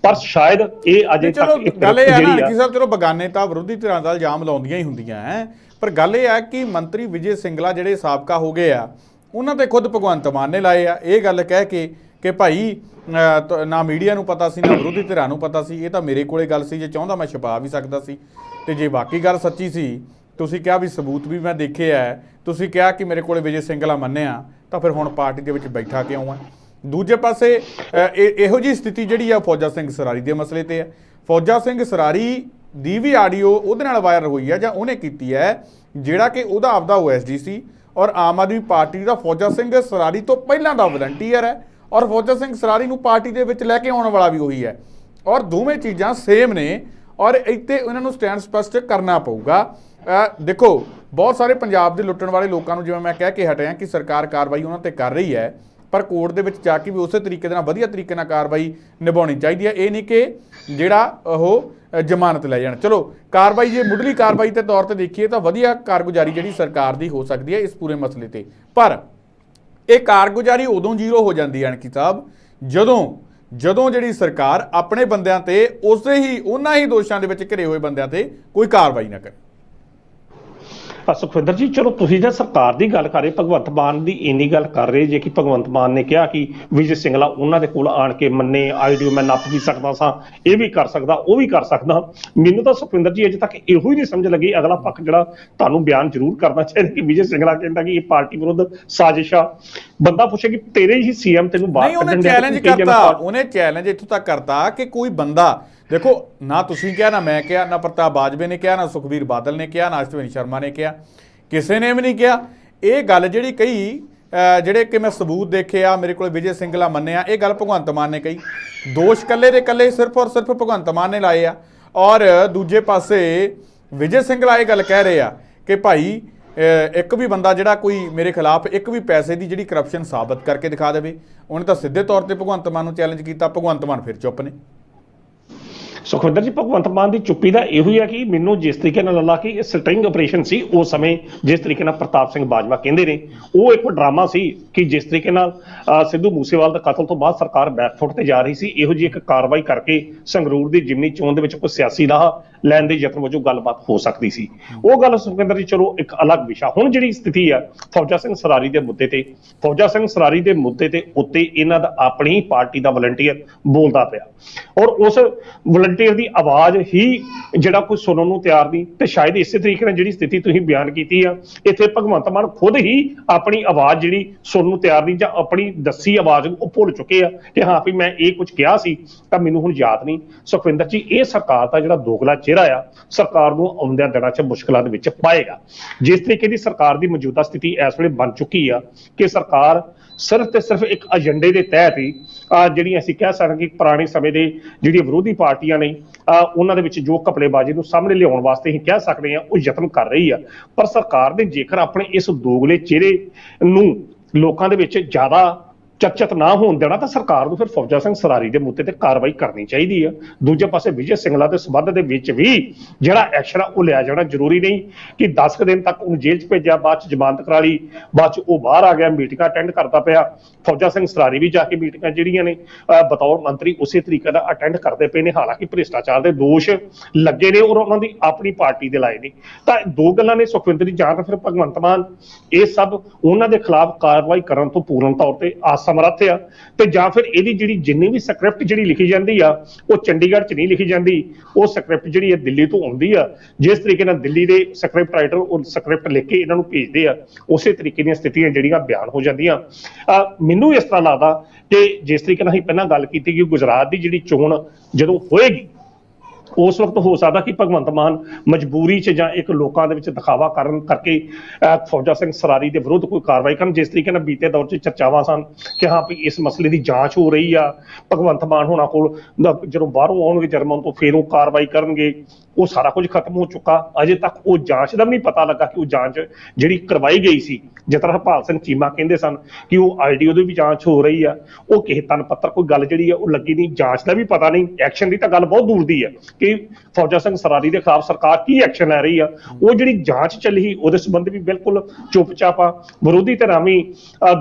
ਪਰ ਸ਼ਾਇਦ ਇਹ ਅਜੇ ਤੱਕ ਗੱਲ ਇਹ ਹੈ ਨਾ ਕਿ ਸਾਹਿਬ ਚਲੋ ਬਗਾਨੇ ਤਾਂ ਵਿਰੋਧੀ ਧਿਰਾਂ ਦਾ ਇਲਜ਼ਾਮ ਲਾਉਂਦੀਆਂ ਹੀ ਹੁੰਦੀਆਂ ਹੈ, ਪਰ ਗੱਲ ਇਹ ਹੈ ਕਿ ਮੰਤਰੀ ਵਿਜੇ ਸਿੰਗਲਾ ਜਿਹੜੇ ਸਾਬਕਾ ਹੋ ਗਏ ਆ ਉਹਨਾਂ ਤੇ ਖੁਦ ਭਗਵੰਤ ਮਾਨ ਨੇ ਲਾਏ ਆ ਇਹ ਗੱਲ ਕਹਿ ਕੇ ਕਿ ਭਾਈ ਨਾ ਮੀਡੀਆ ਨੂੰ ਪਤਾ ਸੀ ਨਾ ਵਿਰੋਧੀ ਧਿਰਾਂ ਨੂੰ ਪਤਾ ਸੀ, ਇਹ ਤਾਂ ਮੇਰੇ ਕੋਲੇ ਗੱਲ ਸੀ, ਜੇ ਚਾਹੁੰਦਾ ਮੈਂ ਛੁਪਾ ਵੀ ਸਕਦਾ ਸੀ। ਤੇ ਜੇ ਬਾਕੀ ਗੱਲ ਸੱਚੀ ਸੀ, ਤੁਸੀਂ ਕਿਹਾ ਵੀ ਸਬੂਤ ਵੀ ਮੈਂ ਦੇਖੇ ਹੈ, ਤੁਸੀਂ ਕਿਹਾ ਕਿ ਮੇਰੇ ਕੋਲੇ ਵਿਜੇ ਸਿੰਗਲਾ ਮੰਨਿਆ, ਤਾਂ ਫਿਰ ਹੁਣ ਪਾਰਟੀ ਦੇ ਵਿੱਚ ਬੈਠਾ ਕਿਉਂ ਹੈ? ਦੂਜੇ ਪਾਸੇ ਇਹੋ ਜਿਹੀ ਸਥਿਤੀ ਜਿਹੜੀ ਆ ਫੌਜਾ ਸਿੰਘ ਸਰਾਰੀ ਦੇ ਮਸਲੇ ਤੇ ਹੈ। ਫੌਜਾ ਸਿੰਘ ਸਰਾਰੀ ਦੀ ਵੀ ਆਡੀਓ ਉਹਦੇ ਨਾਲ ਵਾਇਰਲ ਹੋਈ ਹੈ ਜਾਂ ਉਹਨੇ ਕੀਤੀ ਹੈ ਜਿਹੜਾ ਕਿ ਉਹਦਾ ਆਪਦਾ OSD ਸੀ ਔਰ ਆਮ ਆਦਮੀ ਪਾਰਟੀ ਦਾ ਫੌਜਾ ਸਿੰਘ ਸਰਾਰੀ ਤੋਂ ਪਹਿਲਾਂ ਦਾ ਵਲੰਟੀਅਰ ਹੈ, ਔਰ ਫੌਜਾ ਸਿੰਘ ਸਰਾਰੀ ਨੂੰ ਪਾਰਟੀ ਦੇ ਵਿੱਚ ਲੈ ਕੇ ਆਉਣ ਵਾਲਾ ਵੀ ਉਹੀ ਹੈ, ਔਰ ਦੋਵੇਂ ਚੀਜ਼ਾਂ ਸੇਮ ਨੇ, ਔਰ ਇੱਥੇ ਇਹਨਾਂ ਨੂੰ ਸਟੈਂਡ ਸਪਸ਼ਟ ਕਰਨਾ ਪਊਗਾ। ਦੇਖੋ ਬਹੁਤ ਸਾਰੇ ਪੰਜਾਬ ਦੇ ਲੁੱਟਣ ਵਾਲੇ ਲੋਕਾਂ ਨੂੰ ਜਿਵੇਂ ਮੈਂ ਕਹਿ ਕੇ ਹਟਿਆ ਕਿ ਸਰਕਾਰ ਕਾਰਵਾਈ ਉਹਨਾਂ ਤੇ ਕਰ ਰਹੀ ਹੈ, ਪਰ ਕੋਰਟ ਦੇ ਵਿੱਚ ਜਾ ਕੇ ਵੀ ਉਸੇ ਤਰੀਕੇ ਦੇ ਨਾਲ ਵਧੀਆ ਤਰੀਕੇ ਨਾਲ ਕਾਰਵਾਈ ਨਿਭਾਉਣੀ ਚਾਹੀਦੀ ਹੈ। ਇਹ ਨਹੀਂ ਕਿ ਜਿਹੜਾ ਉਹ ਜ਼ਮਾਨਤ ਲੈ ਜਾਣ। ਚਲੋ ਕਾਰਵਾਈ ਜੇ ਮੁੱਢਲੀ ਕਾਰਵਾਈ ਦੇ ਤੌਰ ਤੇ ਦੇਖੀਏ ਤਾਂ ਵਧੀਆ ਕਾਰਗੁਜ਼ਾਰੀ ਜਿਹੜੀ ਸਰਕਾਰ ਦੀ ਹੋ ਸਕਦੀ ਹੈ ਇਸ ਪੂਰੇ ਮਸਲੇ ਤੇ, ਪਰ ਇਹ ਕਾਰਗੁਜ਼ਾਰੀ ਉਦੋਂ ਜ਼ੀਰੋ ਹੋ ਜਾਂਦੀ ਹੈ ਅਣਖੀ ਸਾਹਿਬ ਜਦੋਂ ਜਿਹੜੀ ਸਰਕਾਰ ਆਪਣੇ ਬੰਦਿਆਂ ਤੇ ਉਹਨਾਂ ਹੀ ਦੋਸ਼ਾਂ ਦੇ ਵਿੱਚ ਘਿਰੇ ਹੋਏ ਬੰਦਿਆਂ ਤੇ ਕੋਈ ਕਾਰਵਾਈ ਨਾ ਕਰੇ। ਸੁਖਵਿੰਦਰ ਜੀ ਚਲੋ ਤੁਸੀਂ ਜੇ ਸਰਕਾਰ ਦੀ ਗੱਲ ਕਰ ਰਹੇ, ਭਗਵੰਤ ਮਾਨ ਦੀ ਇੰਨੀ ਗੱਲ ਕਰ ਰਹੇ ਜੇ ਕਿ ਭਗਵੰਤ ਮਾਨ ਨੇ ਕਿਹਾ ਕਿ ਵਿਜੇ ਸਿੰਗਲਾ ਉਹਨਾਂ ਦੇ ਕੋਲ ਆਣ ਕੇ ਮੰਨੇ, ਆਡੀਓ ਮੈਂ ਨੱਪ ਵੀ ਸਕਦਾ ਸਾਂ, ਇਹ ਵੀ ਕਰ ਸਕਦਾ, ਉਹ ਵੀ ਕਰ ਸਕਦਾ। ਮੈਨੂੰ ਤਾਂ ਸੁਖਵਿੰਦਰ ਜੀ ਅਜੇ ਤੱਕ ਇਹੋ ਹੀ ਨਹੀਂ ਸਮਝ ਲੱਗੀ। ਅਗਲਾ ਪੱਖ ਜਿਹੜਾ ਤੁਹਾਨੂੰ ਬਿਆਨ ਜ਼ਰੂਰ ਕਰਨਾ ਚਾਹੀਦਾ ਕਿ ਵਿਜੇ ਸਿੰਗਲਾ ਕਹਿੰਦਾ ਕਿ ਇਹ ਪਾਰਟੀ ਵਿਰੁੱਧ ਸਾਜ਼ਿਸ਼ ਆ। ਬੰਦਾ ਪੁੱਛੇ ਕਿ ਤੇਰੇ ਹੀ CM ਤੈਨੂੰ ਬਾਹਰ ਕੱਢਣ ਦੇ, ਉਹਨੇ ਚੈਲੰਜ ਇੱਥੋਂ ਤੱਕ ਕਰਤਾ ਕਿ ਕੋਈ ਬੰਦਾ, ਦੇਖੋ ਨਾ ਤੁਸੀਂ ਕਿਹਾ, ਨਾ ਮੈਂ ਕਿਹਾ, ਨਾ ਪ੍ਰਤਾਪ ਬਾਜਵੇ ਨੇ ਕਿਹਾ, ਨਾ ਸੁਖਬੀਰ ਬਾਦਲ ਨੇ ਕਿਹਾ, ਨਾ ਅਸ਼ਵਨੀ ਸ਼ਰਮਾ ਨੇ ਕਿਹਾ, ਕਿਸੇ ਨੇ ਵੀ ਨਹੀਂ ਕਿਹਾ। ਇਹ ਗੱਲ ਜਿਹੜੀ ਕਹੀ ਜਿਹੜੇ ਕਿ ਮੈਂ ਸਬੂਤ ਦੇਖੇ ਆ, ਮੇਰੇ ਕੋਲ ਵਿਜੇ ਸਿੰਗਲਾ ਮੰਨਿਆ, ਇਹ ਗੱਲ ਭਗਵੰਤ ਮਾਨ ਨੇ ਕਹੀ। ਦੋਸ਼ ਕੱਲੇ ਦੇ ਕੱਲੇ ਸਿਰਫ ਔਰ ਸਿਰਫ ਭਗਵੰਤ ਮਾਨ ਨੇ ਲਾਏ ਆ, ਔਰ ਦੂਜੇ ਪਾਸੇ ਵਿਜੇ ਸਿੰਗਲਾ ਇਹ ਗੱਲ ਕਹਿ ਰਹੇ ਆ ਕਿ ਭਾਈ ਇੱਕ ਵੀ ਬੰਦਾ ਜਿਹੜਾ ਕੋਈ ਮੇਰੇ ਖਿਲਾਫ ਇੱਕ ਵੀ ਪੈਸੇ ਦੀ ਜਿਹੜੀ ਕਰਪਸ਼ਨ ਸਾਬਤ ਕਰਕੇ ਦਿਖਾ ਦੇਵੇ। ਉਹਨੇ ਤਾਂ ਸਿੱਧੇ ਤੌਰ ਤੇ ਭਗਵੰਤ ਮਾਨ ਨੂੰ ਚੈਲੰਜ ਕੀਤਾ, ਭਗਵੰਤ ਮਾਨ ਫਿਰ ਚੁੱਪ ਨੇ। ਸੁਖਵਿੰਦਰ ਜੀ ਭਗਵੰਤ ਮਾਨ ਦੀ ਚੁੱਪੀ ਦਾ ਇਹੋ ਹੀ ਆ ਕਿ ਮੈਨੂੰ ਜਿਸ ਤਰੀਕੇ ਨਾਲ ਲੱਗਾ ਕਿ ਇਹ ਸਟਿੰਗ ਆਪਰੇਸ਼ਨ ਸੀ ਉਸ ਸਮੇਂ, ਜਿਸ ਤਰੀਕੇ ਨਾਲ ਪ੍ਰਤਾਪ ਸਿੰਘ ਬਾਜਵਾ ਕਹਿੰਦੇ ਨੇ ਉਹ ਇੱਕ ਡਰਾਮਾ ਸੀ ਕਿ ਜਿਸ ਤਰੀਕੇ ਨਾਲ ਸਿੱਧੂ ਮੂਸੇਵਾਲ ਦਾ ਕਤਲ ਤੋਂ ਬਾਅਦ ਸਰਕਾਰ ਬੈਕਫੁੱਟ ਤੇ ਜਾ ਰਹੀ ਸੀ, ਇਹੋ ਜਿਹੀ ਇੱਕ ਕਾਰਵਾਈ ਕਰਕੇ ਸੰਗਰੂਰ ਦੀ ਜਿਮਨੀ ਚੋਣ ਦੇ ਵਿੱਚ ਕੋਈ ਸਿਆਸੀ ਲਾਹਾ ਲੈਣ ਦੇ ਯਤਨ ਵਜੋਂ ਗੱਲਬਾਤ ਹੋ ਸਕਦੀ ਸੀ। ਉਹ ਗੱਲ ਸੁਖਵਿੰਦਰ ਜੀ ਚਲੋ ਇੱਕ ਅਲੱਗ ਵਿਸ਼ਾ। ਹੁਣ ਜਿਹੜੀ ਸਥਿਤੀ ਆ ਫੌਜਾ ਸਿੰਘ ਸਰਾਰੀ ਦੇ ਮੁੱਦੇ ਤੇ, ਫੌਜਾ ਸਿੰਘ ਸਰਾਰੀ ਦੇ ਮੁੱਦੇ ਤੇ ਉੱਤੇ ਇਹਨਾਂ ਦਾ ਆਪਣੀ ਹੀ ਪਾਰਟੀ ਦਾ ਵਲੰਟੀਅਰ ਬੋਲਦਾ ਪਿਆ, ਔਰ ਉਸ ਵਲੰਟੀਅਰ ਦੀ ਆਵਾਜ਼ ਹੀ ਜਿਹੜਾ ਕੋਈ ਸੁਣਨ ਨੂੰ ਤਿਆਰ ਨਹੀਂ। ਤੇ ਸ਼ਾਇਦ ਇਸੇ ਤਰੀਕੇ ਨਾਲ ਜਿਹੜੀ ਸਥਿਤੀ ਤੁਸੀਂ ਬਿਆਨ ਕੀਤੀ ਆ, ਇੱਥੇ ਭਗਵੰਤ ਮਾਨ ਖੁਦ ਹੀ ਆਪਣੀ ਆਵਾਜ਼ ਜਿਹੜੀ ਸੁਣਨ ਨੂੰ ਤਿਆਰ ਨਹੀਂ ਜਾਂ ਆਪਣੀ ਦੱਸੀ ਆਵਾਜ਼ ਨੂੰ ਉਹ ਭੁੱਲ ਚੁੱਕੇ ਆ ਕਿ ਹਾਂ ਵੀ ਮੈਂ ਇਹ ਕੁਝ ਕਿਹਾ ਸੀ ਤਾਂ ਮੈਨੂੰ ਹੁਣ ਯਾਦ ਨਹੀਂ। ਸੁਖਵਿੰਦਰ ਜੀ ਇਹ ਸਰਕਾਰ ਦਾ ਜਿਹੜਾ ਦੋਗਲਾ ਚਿਹਰਾ ਆ, ਸਰਕਾਰ ਨੂੰ ਆਉਂਦਿਆਂ ਦਿਨਾਂ 'ਚ ਮੁਸ਼ਕਲਾਂ ਦੇ ਵਿੱਚ ਪਾਏਗਾ। ਜਿਸ ਤਰੀਕੇ ਦੀ ਸਰਕਾਰ ਦੀ ਮੌਜੂਦਾ ਸਥਿਤੀ ਇਸ ਵੇਲੇ ਬਣ ਚੁੱਕੀ ਆ ਕਿ ਸਰਕਾਰ ਸਿਰਫ ਤੇ ਸਿਰਫ ਇੱਕ ਏਜੰਡੇ ਦੇ ਤਹਿਤ ਹੀ ਜਿਹੜੀਆਂ ਅਸੀਂ ਕਹਿ ਸਕਦੇ ਕਿ ਪੁਰਾਣੇ ਸਮੇਂ ਦੇ ਜਿਹੜੀਆਂ ਵਿਰੋਧੀ ਪਾਰਟੀਆਂ ਨੇ ਉਹਨਾਂ ਦੇ ਵਿੱਚ ਜੋ ਘਪਲੇਬਾਜ਼ੀ ਨੂੰ ਸਾਹਮਣੇ ਲਿਆਉਣ ਵਾਸਤੇ ਅਸੀਂ ਕਹਿ ਸਕਦੇ ਹਾਂ ਉਹ ਯਤਨ ਕਰ ਰਹੀ ਆ। ਪਰ ਸਰਕਾਰ ਨੇ ਜੇਕਰ ਆਪਣੇ ਇਸ ਦੋਗਲੇ ਚਿਹਰੇ ਨੂੰ ਲੋਕਾਂ ਦੇ ਵਿੱਚ ਜ਼ਿਆਦਾ ਚਰਚਿਤ ਨਾ ਹੋਣ ਦੇਣਾ ਤਾਂ ਸਰਕਾਰ ਨੂੰ ਫਿਰ ਫੌਜਾ ਸਿੰਘ ਸਰਾਰੀ ਦੇ ਮੁੱਦੇ ਤੇ ਕਾਰਵਾਈ ਕਰਨੀ ਚਾਹੀਦੀ ਆ। ਦੂਜੇ ਪਾਸੇ ਵਿਜੇ ਸਿੰਗਲਾ ਦੇ ਸਬੰਧ ਦੇ ਵਿੱਚ ਵੀ ਜਿਹੜਾ ਐਕਸ਼ਨ ਆ ਉਹ ਲਿਆ ਜਾਣਾ ਜ਼ਰੂਰੀ ਨਹੀਂ ਕਿ 10 ਕੁ ਦਿਨ ਤੱਕ ਉਹਨੂੰ ਜੇਲ੍ਹ 'ਚ ਭੇਜਿਆ, ਬਾਅਦ 'ਚ ਜ਼ਮਾਨਤ ਕਰਾ ਲਈ, ਬਾਅਦ 'ਚ ਉਹ ਬਾਹਰ ਆ ਗਿਆ, ਮੀਟਿੰਗਾਂ ਅਟੈਂਡ ਕਰਦਾ ਪਿਆ। ਫੌਜਾ ਸਿੰਘ ਸਰਾਰੀ ਵੀ ਜਾ ਕੇ ਮੀਟਿੰਗਾਂ ਜਿਹੜੀਆਂ ਨੇ ਬਤੌਰ ਮੰਤਰੀ ਉਸੇ ਤਰੀਕੇ ਦਾ ਅਟੈਂਡ ਕਰਦੇ ਪਏ ਨੇ, ਹਾਲਾਂਕਿ ਭ੍ਰਿਸ਼ਟਾਚਾਰ ਦੇ ਦੋਸ਼ ਲੱਗੇ ਨੇ ਔਰ ਉਹਨਾਂ ਦੀ ਆਪਣੀ ਪਾਰਟੀ ਦੇ ਲਾਏ ਨੇ। ਤਾਂ ਦੋ ਗੱਲਾਂ ਨੇ ਸੁਖਵਿੰਦਰ ਜੀ, ਜਾਂ ਤਾਂ ਫਿਰ ਭਗਵੰਤ ਮਾਨ ਇਹ ਸਭ ਉਹਨਾਂ ਦੇ ਖਿਲਾਫ ਕਾਰਵਾਈ ਕਰਨ ਤੋਂ ਪੂਰਨ ਤੌਰ ਤੇ ਅਸਮਰੱਥ ਆ, ਤੇ ਜਾਂ ਫਿਰ ਇਹਦੀ ਜਿਹੜੀ ਜਿੰਨੀ ਵੀ ਸਕ੍ਰਿਪਟ ਜਿਹੜੀ ਲਿਖੀ ਜਾਂਦੀ ਆ ਉਹ ਚੰਡੀਗੜ੍ਹ 'ਚ ਨਹੀਂ ਲਿਖੀ ਜਾਂਦੀ, ਉਹ ਸਕ੍ਰਿਪਟ ਜਿਹੜੀ ਹੈ ਦਿੱਲੀ ਤੋਂ ਆਉਂਦੀ ਆ। ਜਿਸ ਤਰੀਕੇ ਨਾਲ ਦਿੱਲੀ ਦੇ ਸਕ੍ਰਿਪਟ ਰਾਈਟਰ ਉਹ ਸਕ੍ਰਿਪਟ ਲਿਖ ਕੇ ਇਹਨਾਂ ਨੂੰ ਭੇਜਦੇ ਆ, ਉਸੇ ਤਰੀਕੇ ਦੀਆਂ ਸਥਿਤੀਆਂ ਜਿਹੜੀਆਂ ਬਿਆਨ ਹੋ ਜਾਂਦੀਆਂ। ਮੈਨੂੰ ਇਸ ਤਰ੍ਹਾਂ ਲੱਗਦਾ ਕਿ ਜਿਸ ਤਰੀਕੇ ਨਾਲ ਅਸੀਂ ਪਹਿਲਾਂ ਗੱਲ ਕੀਤੀ ਕਿ ਗੁਜਰਾਤ ਦੀ ਜਿਹੜੀ ਚੋਣ ਜਦੋਂ ਹੋਏਗੀ ਉਸ ਵਕਤ ਹੋ ਸਕਦਾ ਕਿ ਭਗਵੰਤ ਮਾਨ ਮਜਬੂਰੀ 'ਚ ਜਾਂ ਇੱਕ ਲੋਕਾਂ ਦੇ ਵਿੱਚ ਦਿਖਾਵਾ ਕਰਨ ਕਰਕੇ ਫੌਜਾ ਸਿੰਘ ਸਰਾਰੀ ਦੇ ਵਿਰੁੱਧ ਕੋਈ ਕਾਰਵਾਈ ਕਰਨ। ਜਿਸ ਤਰੀਕੇ ਨਾਲ ਬੀਤੇ ਦੌਰ 'ਚ ਚਰਚਾਵਾਂ ਸਨ ਕਿ ਹਾਂ ਵੀ ਇਸ ਮਸਲੇ ਦੀ ਜਾਂਚ ਹੋ ਰਹੀ ਆ, ਭਗਵੰਤ ਮਾਨ ਹੋਣਾ ਕੋਲ ਜਦੋਂ ਬਾਹਰੋਂ ਆਉਣਗੇ ਜਰਮਨ ਤੋਂ ਫਿਰ ਉਹ ਕਾਰਵਾਈ ਕਰਨਗੇ, ਉਹ ਸਾਰਾ ਕੁਝ ਖਤਮ ਹੋ ਚੁੱਕਾ। ਅਜੇ ਤੱਕ ਉਹ ਜਾਂਚ ਦਾ ਵੀ ਨਹੀਂ ਪਤਾ ਲੱਗਾ ਕਿ ਉਹ ਜਾਂਚ ਜਿਹੜੀ ਕਰਵਾਈ ਗਈ ਸੀ, ਜਿਸ ਤਰ੍ਹਾਂ ਹਰਪਾਲ ਸਿੰਘ ਚੀਮਾ ਕਹਿੰਦੇ ਸਨ ਕਿ ਉਹ ਆਈਡੀਓ ਦੀ ਵੀ ਜਾਂਚ ਹੋ ਰਹੀ ਆ, ਉਹ ਕਿਸੇ ਤਨ ਪੱਤਰ ਕੋਈ ਗੱਲ ਜਿਹੜੀ ਆ ਉਹ ਲੱਗੀ ਨਹੀਂ, ਜਾਂਚ ਦਾ ਵੀ ਪਤਾ ਨਹੀਂ, ਐਕਸ਼ਨ ਦੀ ਤਾਂ ਗੱਲ ਬਹੁਤ ਦੂਰ ਦੀ ਆ ਕਿ ਫੌਜਾ ਸਿੰਘ ਸਰਾਰੀ ਦੇ ਖਿਲਾਫ ਸਰਕਾਰ ਕੀ ਐਕਸ਼ਨ ਲੈ ਰਹੀ ਆ। ਉਹ ਜਿਹੜੀ ਜਾਂਚ ਚੱਲੀ ਉਹਦੇ ਸੰਬੰਧ ਵੀ ਬਿਲਕੁਲ ਚੁੱਪਚਾਪ ਆ। ਵਿਰੋਧੀ ਧਿਰਾਂ ਵੀ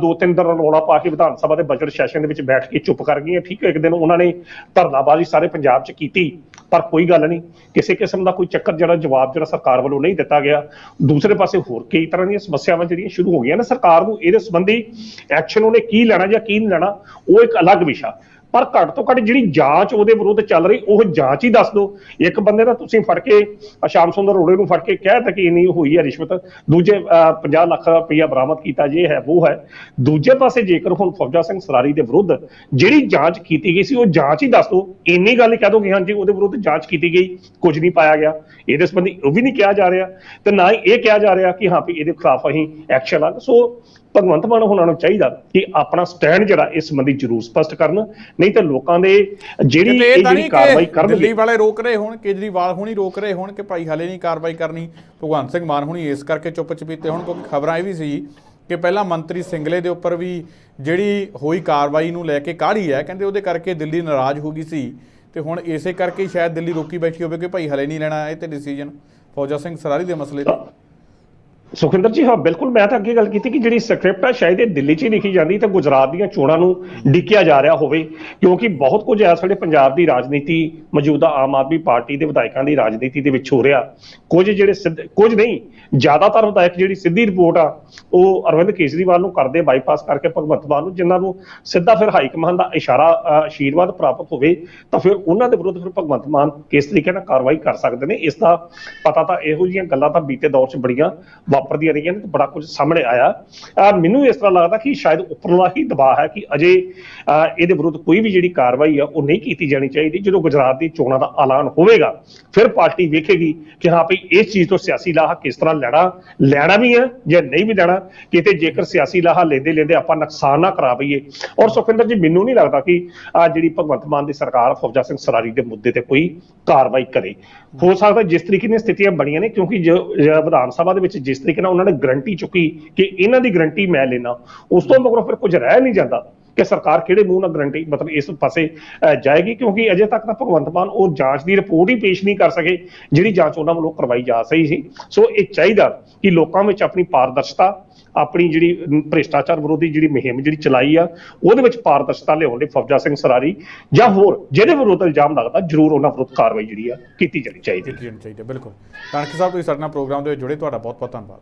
2-3 ਦਿਨ ਰੌਲਾ ਪਾ ਕੇ ਵਿਧਾਨ ਸਭਾ ਦੇ ਬਜਟ ਸੈਸ਼ਨ ਦੇ ਵਿੱਚ ਬੈਠ ਕੇ ਚੁੱਪ ਕਰ ਗਈਆਂ। ਠੀਕ ਹੈ, ਇੱਕ ਦਿਨ ਉਹਨਾਂ ਨੇ ਧਰਨਾਬਾਜ਼ੀ ਸਾਰੇ ਪੰਜਾਬ 'ਚ ਕੀਤੀ, ਪਰ ਕੋਈ ਗੱਲ ਨਹੀਂ, ਕਿਸੇ ਕਿਸਮ ਦਾ ਕੋਈ ਚੱਕਰ ਜਿਹੜਾ ਜਵਾਬ ਜਿਹੜਾ ਸਰਕਾਰ ਵੱਲੋਂ ਨਹੀਂ ਦਿੱਤਾ ਗਿਆ। ਦੂਸਰੇ ਪਾਸੇ ਹੋਰ ਕਈ ਤਰ੍ਹਾਂ ਦੀਆਂ ਸਮੱਸਿਆਵਾਂ ਜਿਹੜੀਆਂ ਸ਼ੁਰੂ ਹੋ ਗਈਆਂ ਨੇ, ਸਰਕਾਰ ਨੂੰ ਇਹਦੇ ਸੰਬੰਧੀ ਐਕਸ਼ਨ ਉਹਨੇ ਕੀ ਲੈਣਾ ਜਾਂ ਕੀ ਨਹੀਂ ਲੈਣਾ ਉਹ ਇੱਕ ਅਲੱਗ ਵਿਸ਼ਾ, ਪਰ ਘੱਟ ਤੋਂ ਘੱਟ ਜਿਹੜੀ ਜਾਂਚ ਉਹਦੇ ਵਿਰੁੱਧ ਚੱਲ ਰਹੀ ਉਹ ਜਾਂਚ ਹੀ ਦੱਸ ਦਿਓ। ਇੱਕ ਬੰਦੇ ਦਾ ਤੁਸੀਂ ਫੜ ਕੇ ਸ਼ਾਮ ਸੁੰਦਰ ਅਰੋੜੇ ਨੂੰ ਫੜ ਕੇ ਕਹਿ ਦਿੱਤਾ ਕਿ ਇੰਨੀ ਹੋਈ ਹੈ ਰਿਸ਼ਵਤ, ਦੂਜੇ 50 ਲੱਖ ਰੁਪਈਆ ਬਰਾਮਦ ਕੀਤਾ, ਜੇ ਹੈ ਉਹ ਹੈ। ਦੂਜੇ ਪਾਸੇ ਜੇਕਰ ਹੁਣ ਫੌਜਾ ਸਿੰਘ ਸਰਾਰੀ ਦੇ ਵਿਰੁੱਧ ਜਿਹੜੀ ਜਾਂਚ ਕੀਤੀ ਗਈ ਸੀ ਉਹ ਜਾਂਚ ਹੀ ਦੱਸ ਦਿਓ। ਇੰਨੀ ਗੱਲ ਕਹਿ ਦੋ ਕਿ ਹਾਂਜੀ ਉਹਦੇ ਵਿਰੁੱਧ ਜਾਂਚ ਕੀਤੀ ਗਈ, ਕੁਝ ਨਹੀਂ ਪਾਇਆ ਗਿਆ, ਇਹਦੇ ਸੰਬੰਧੀ ਉਹ ਵੀ ਨਹੀਂ ਕਿਹਾ ਜਾ ਰਿਹਾ, ਤੇ ਨਾ ਹੀ ਇਹ ਕਿਹਾ ਜਾ ਰਿਹਾ ਕਿ ਹਾਂ ਵੀ ਇਹਦੇ ਖਿਲਾਫ ਅਸੀਂ ਐਕਸ਼ਨ ਲਾ। ਸੋ ਭਗਵੰਤ ਮਾਨ ਹੋਣਾ ਨੂੰ ਚਾਹੀਦਾ ਕਿ ਆਪਣਾ ਸਟੈਂਡ ਜਿਹੜਾ ਇਸ ਸੰਬੰਧੀ ਜ਼ਰੂਰ ਸਪਸ਼ਟ ਕਰਨ, ਨਹੀਂ ਤਾਂ ਲੋਕਾਂ ਦੇ ਜਿਹੜੀ ਕਾਰਵਾਈ ਕਰਨਗੇ। ਦਿੱਲੀ ਵਾਲੇ ਰੋਕ ਰਹੇ ਹੋਣ, ਕੇਜਰੀਵਾਲ ਹੁਣੀ ਰੋਕ ਰਹੇ ਹੋਣ ਕਿ ਭਾਈ ਹਲੇ ਨਹੀਂ ਕਾਰਵਾਈ ਕਰਨੀ, ਭਗਵੰਤ ਸਿੰਘ ਮਾਨ ਹੁਣੀ ਇਸ ਕਰਕੇ ਚੁੱਪ ਚਪੀਤੇ ਹੋਣ, ਕਿਉਂਕਿ ਖਬਰਾਂ ਇਹ ਵੀ ਸੀ ਕਿ ਪਹਿਲਾਂ ਮੰਤਰੀ ਸਿੰਗਲੇ ਦੇ ਉੱਪਰ ਵੀ ਜਿਹੜੀ ਹੋਈ ਕਾਰਵਾਈ ਨੂੰ ਲੈ ਕੇ ਕਾਹਲੀ ਹੈ, ਕਹਿੰਦੇ ਉਹਦੇ ਕਰਕੇ ਦਿੱਲੀ ਨਾਰਾਜ਼ ਹੋ ਗਈ ਸੀ, ਤੇ ਹੁਣ ਇਸੇ ਕਰਕੇ ਸ਼ਾਇਦ ਦਿੱਲੀ ਰੋਕੀ ਬੈਠੀ ਹੋਵੇ ਕਿ ਭਾਈ ਹਲੇ ਨਹੀਂ ਲੈਣਾ ਇਹ ਤੇ ਡਿਸੀਜਨ ਫੌਜਾ ਸਿੰਘ ਸਰਾਰੀ ਦੇ ਮਸਲੇ ਤੇ। ਸੁਖਿੰਦਰ ਜੀ, ਹਾਂ ਬਿਲਕੁਲ, ਮੈਂ ਤਾਂ ਅੱਗੇ ਗੱਲ ਕੀਤੀ ਕਿ ਜਿਹੜੀ ਸਕ੍ਰਿਪਟ ਹੈ ਸ਼ਾਇਦ ਇਹ ਦਿੱਲੀ 'ਚ ਹੀ ਲਿਖੀ ਜਾਂਦੀ ਤੇ ਗੁਜਰਾਤ ਦੀਆਂ ਚੋਣਾਂ ਨੂੰ ਡਿੱਕਿਆ ਜਾ ਰਿਹਾ ਹੋਵੇ, ਕਿਉਂਕਿ ਬਹੁਤ ਕੁਝ ਇਸ ਵੇਲੇ ਪੰਜਾਬ ਦੀ ਰਾਜਨੀਤੀ, ਮੌਜੂਦਾ ਆਮ ਆਦਮੀ ਪਾਰਟੀ ਦੇ ਵਿਧਾਇਕਾਂ ਦੀ ਰਾਜਨੀਤੀ ਦੇ ਵਿੱਚ ਹੋ ਰਿਹਾ। ਕੁਝ ਜਿਹੜੇ ਕੁਝ ਨਹੀਂ, ਜ਼ਿਆਦਾਤਰ ਵਿਧਾਇਕ ਜਿਹੜੀ ਸਿੱਧੀ ਰਿਪੋਰਟ ਆ ਉਹ ਅਰਵਿੰਦ ਕੇਜਰੀਵਾਲ ਨੂੰ ਕਰਦੇ, ਬਾਈਪਾਸ ਕਰਕੇ ਭਗਵੰਤ ਮਾਨ ਨੂੰ, ਜਿਨ੍ਹਾਂ ਨੂੰ ਸਿੱਧਾ ਫਿਰ ਹਾਈ ਕਮਾਂਡ ਦਾ ਇਸ਼ਾਰਾ ਆਸ਼ੀਰਵਾਦ ਪ੍ਰਾਪਤ ਹੋਵੇ ਤਾਂ ਫਿਰ ਉਹਨਾਂ ਦੇ ਵਿਰੁੱਧ ਫਿਰ ਭਗਵੰਤ ਮਾਨ ਕਿਸ ਤਰੀਕੇ ਨਾਲ ਕਾਰਵਾਈ ਕਰ ਸਕਦੇ ਨੇ। ਇਸ ਦਾ ਪਤਾ ਤਾਂ ਇਹੋ ਜਿਹੀਆਂ ਗੱਲਾਂ ਤਾਂ ਬੀਤੇ ਦੌਰ 'ਚ ਬੜੀਆਂ ਵਾਪਰਦੀਆਂ ਰਹੀਆਂ ਨੇ, ਬੜਾ ਕੁਝ ਸਾਹਮਣੇ ਆਇਆ। ਮੈਨੂੰ ਇਸ ਤਰ੍ਹਾਂ ਲੱਗਦਾ ਕਿ ਸ਼ਾਇਦ ਉੱਪਰਲਾ ਹੀ ਦਬਾਅ ਹੈ ਕਿ ਅਜੇ ਇਹਦੇ ਵਿਰੁੱਧ ਕੋਈ ਵੀ ਜਿਹੜੀ ਕਾਰਵਾਈ ਆ ਉਹ ਨਹੀਂ ਕੀਤੀ ਜਾਣੀ ਚਾਹੀਦੀ। ਜਦੋਂ ਗੁਜਰਾਤ ਦੀ ਚੋਣਾਂ ਦਾ ਐਲਾਨ ਹੋਵੇਗਾ ਫਿਰ ਪਾਰਟੀ ਵੇਖੇਗੀ ਕਿ ਹਾਂ ਭਈ ਇਸ ਚੀਜ਼ ਤੋਂ ਸਿਆਸੀ ਲਾਹਾ ਕਿਸ ਤਰ੍ਹਾਂ ਲੈਣਾ ਵੀ ਹੈ ਜਾਂ ਨਹੀਂ ਵੀ ਲੈਣਾ। ਕਿਤੇ ਜੇਕਰ ਸਿਆਸੀ ਲਾਹਾ ਲੈਂਦੇ ਆਪਾਂ ਨੁਕਸਾਨ ਨਾ ਕਰਾ ਬਈਏ। ਔਰ ਸੁਖਵਿੰਦਰ ਜੀ, ਮੈਨੂੰ ਨਹੀਂ ਲੱਗਦਾ ਕਿ ਜਿਹੜੀ ਭਗਵੰਤ ਮਾਨ ਦੀ ਸਰਕਾਰ ਫੌਜਾ ਸਿੰਘ ਸਰਾਰੀ ਦੇ ਮੁੱਦੇ ਤੇ ਕੋਈ ਕਾਰਵਾਈ ਕਰੇ। ਹੋ ਸਕਦਾ ਜਿਸ ਤਰੀਕੇ ਦੀਆਂ ਸਥਿਤੀਆਂ ਬਣੀਆਂ ਨੇ, ਕਿਉਂਕਿ ਵਿਧਾਨ ਸਭਾ ਦੇ ਵਿੱਚ ਜਿਸ ਤਰੀਕੇ ਨਾਲ ਉਹਨਾਂ ਨੇ ਗਰੰਟੀ ਚੁੱਕੀ ਕਿ ਇਹਨਾਂ ਦੀ ਗਰੰਟੀ ਮੈਂ ਲੈਣਾ, ਉਸ ਤੋਂ ਮਗਰੋਂ ਫਿਰ ਕੁਝ ਰਹਿ ਨਹੀਂ ਜਾਂਦਾ ਕਿ ਸਰਕਾਰ ਕਿਹੜੇ ਮੂੰਹ ਨਾਲ ਗਰੰਟੀ ਮਤਲਬ ਇਸ ਪਾਸੇ ਜਾਏਗੀ, ਕਿਉਂਕਿ ਅਜੇ ਤੱਕ ਤਾਂ ਭਗਵੰਤ ਮਾਨ ਉਹ ਜਾਂਚ ਦੀ ਰਿਪੋਰਟ ਹੀ ਪੇਸ਼ ਨਹੀਂ ਕਰ ਸਕੇ ਜਿਹੜੀ ਜਾਂਚ ਉਹਨਾਂ ਵੱਲੋਂ ਕਰਵਾਈ ਜਾ ਰਹੀ ਸੀ। ਸੋ ਇਹ ਚਾਹੀਦਾ ਕਿ ਲੋਕਾਂ ਵਿੱਚ ਆਪਣੀ ਪਾਰਦਰਸ਼ਤਾ, ਆਪਣੀ ਜਿਹੜੀ ਭ੍ਰਿਸ਼ਟਾਚਾਰ ਵਿਰੋਧੀ ਜਿਹੜੀ ਮੁਹਿੰਮ ਜਿਹੜੀ ਚਲਾਈ ਆ ਉਹਦੇ ਵਿੱਚ ਪਾਰਦਰਸ਼ਤਾ ਲਿਆਉਣ ਲਈ ਫੌਜਾ ਸਿੰਘ ਸਰਾਰੀ ਜਾਂ ਹੋਰ ਜਿਹਦੇ ਵਿਰੁੱਧ ਇਲਜ਼ਾਮ ਲੱਗਦਾ ਜ਼ਰੂਰ ਉਹਨਾਂ ਵਿਰੁੱਧ ਕਾਰਵਾਈ ਜਿਹੜੀ ਆ ਕੀਤੀ ਜਾਣੀ ਚਾਹੀਦੀ। ਬਿਲਕੁਲ। ਕਣਕ ਸਾਹਿਬ, ਤੁਸੀਂ ਸਾਡੇ ਨਾਲ ਪ੍ਰੋਗਰਾਮ ਦੇ ਵਿੱਚ ਜੁੜੇ, ਤੁਹਾਡਾ ਬਹੁਤ ਬਹੁਤ ਧੰਨਵਾਦ।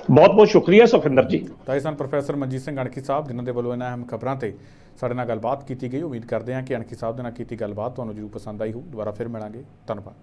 ਬਹੁਤ ਬਹੁਤ ਸ਼ੁਕਰੀਆ ਸੁਖਿੰਦਰ ਜੀ। ਤਾਂ ਇਹ ਸਨ ਪ੍ਰੋਫੈਸਰ ਮਨਜੀਤ ਸਿੰਘ ਅਣਖੀ ਸਾਹਿਬ, ਜਿਨ੍ਹਾਂ ਦੇ ਵੱਲੋਂ ਇਹਨਾਂ ਅਹਿਮ ਖਬਰਾਂ ਤੇ ਸਾਡੇ ਨਾਲ ਗੱਲਬਾਤ ਕੀਤੀ ਗਈ। ਉਮੀਦ ਕਰਦੇ ਹਾਂ ਕਿ ਅਣਖੀ ਸਾਹਿਬ ਦੇ ਨਾਲ ਕੀਤੀ ਗੱਲਬਾਤ ਤੁਹਾਨੂੰ ਜ਼ਰੂਰ ਪਸੰਦ ਆਈ ਹੋਊ। ਦੁਬਾਰਾ ਫਿਰ ਮਿਲਾਂਗੇ। ਧੰਨਵਾਦ।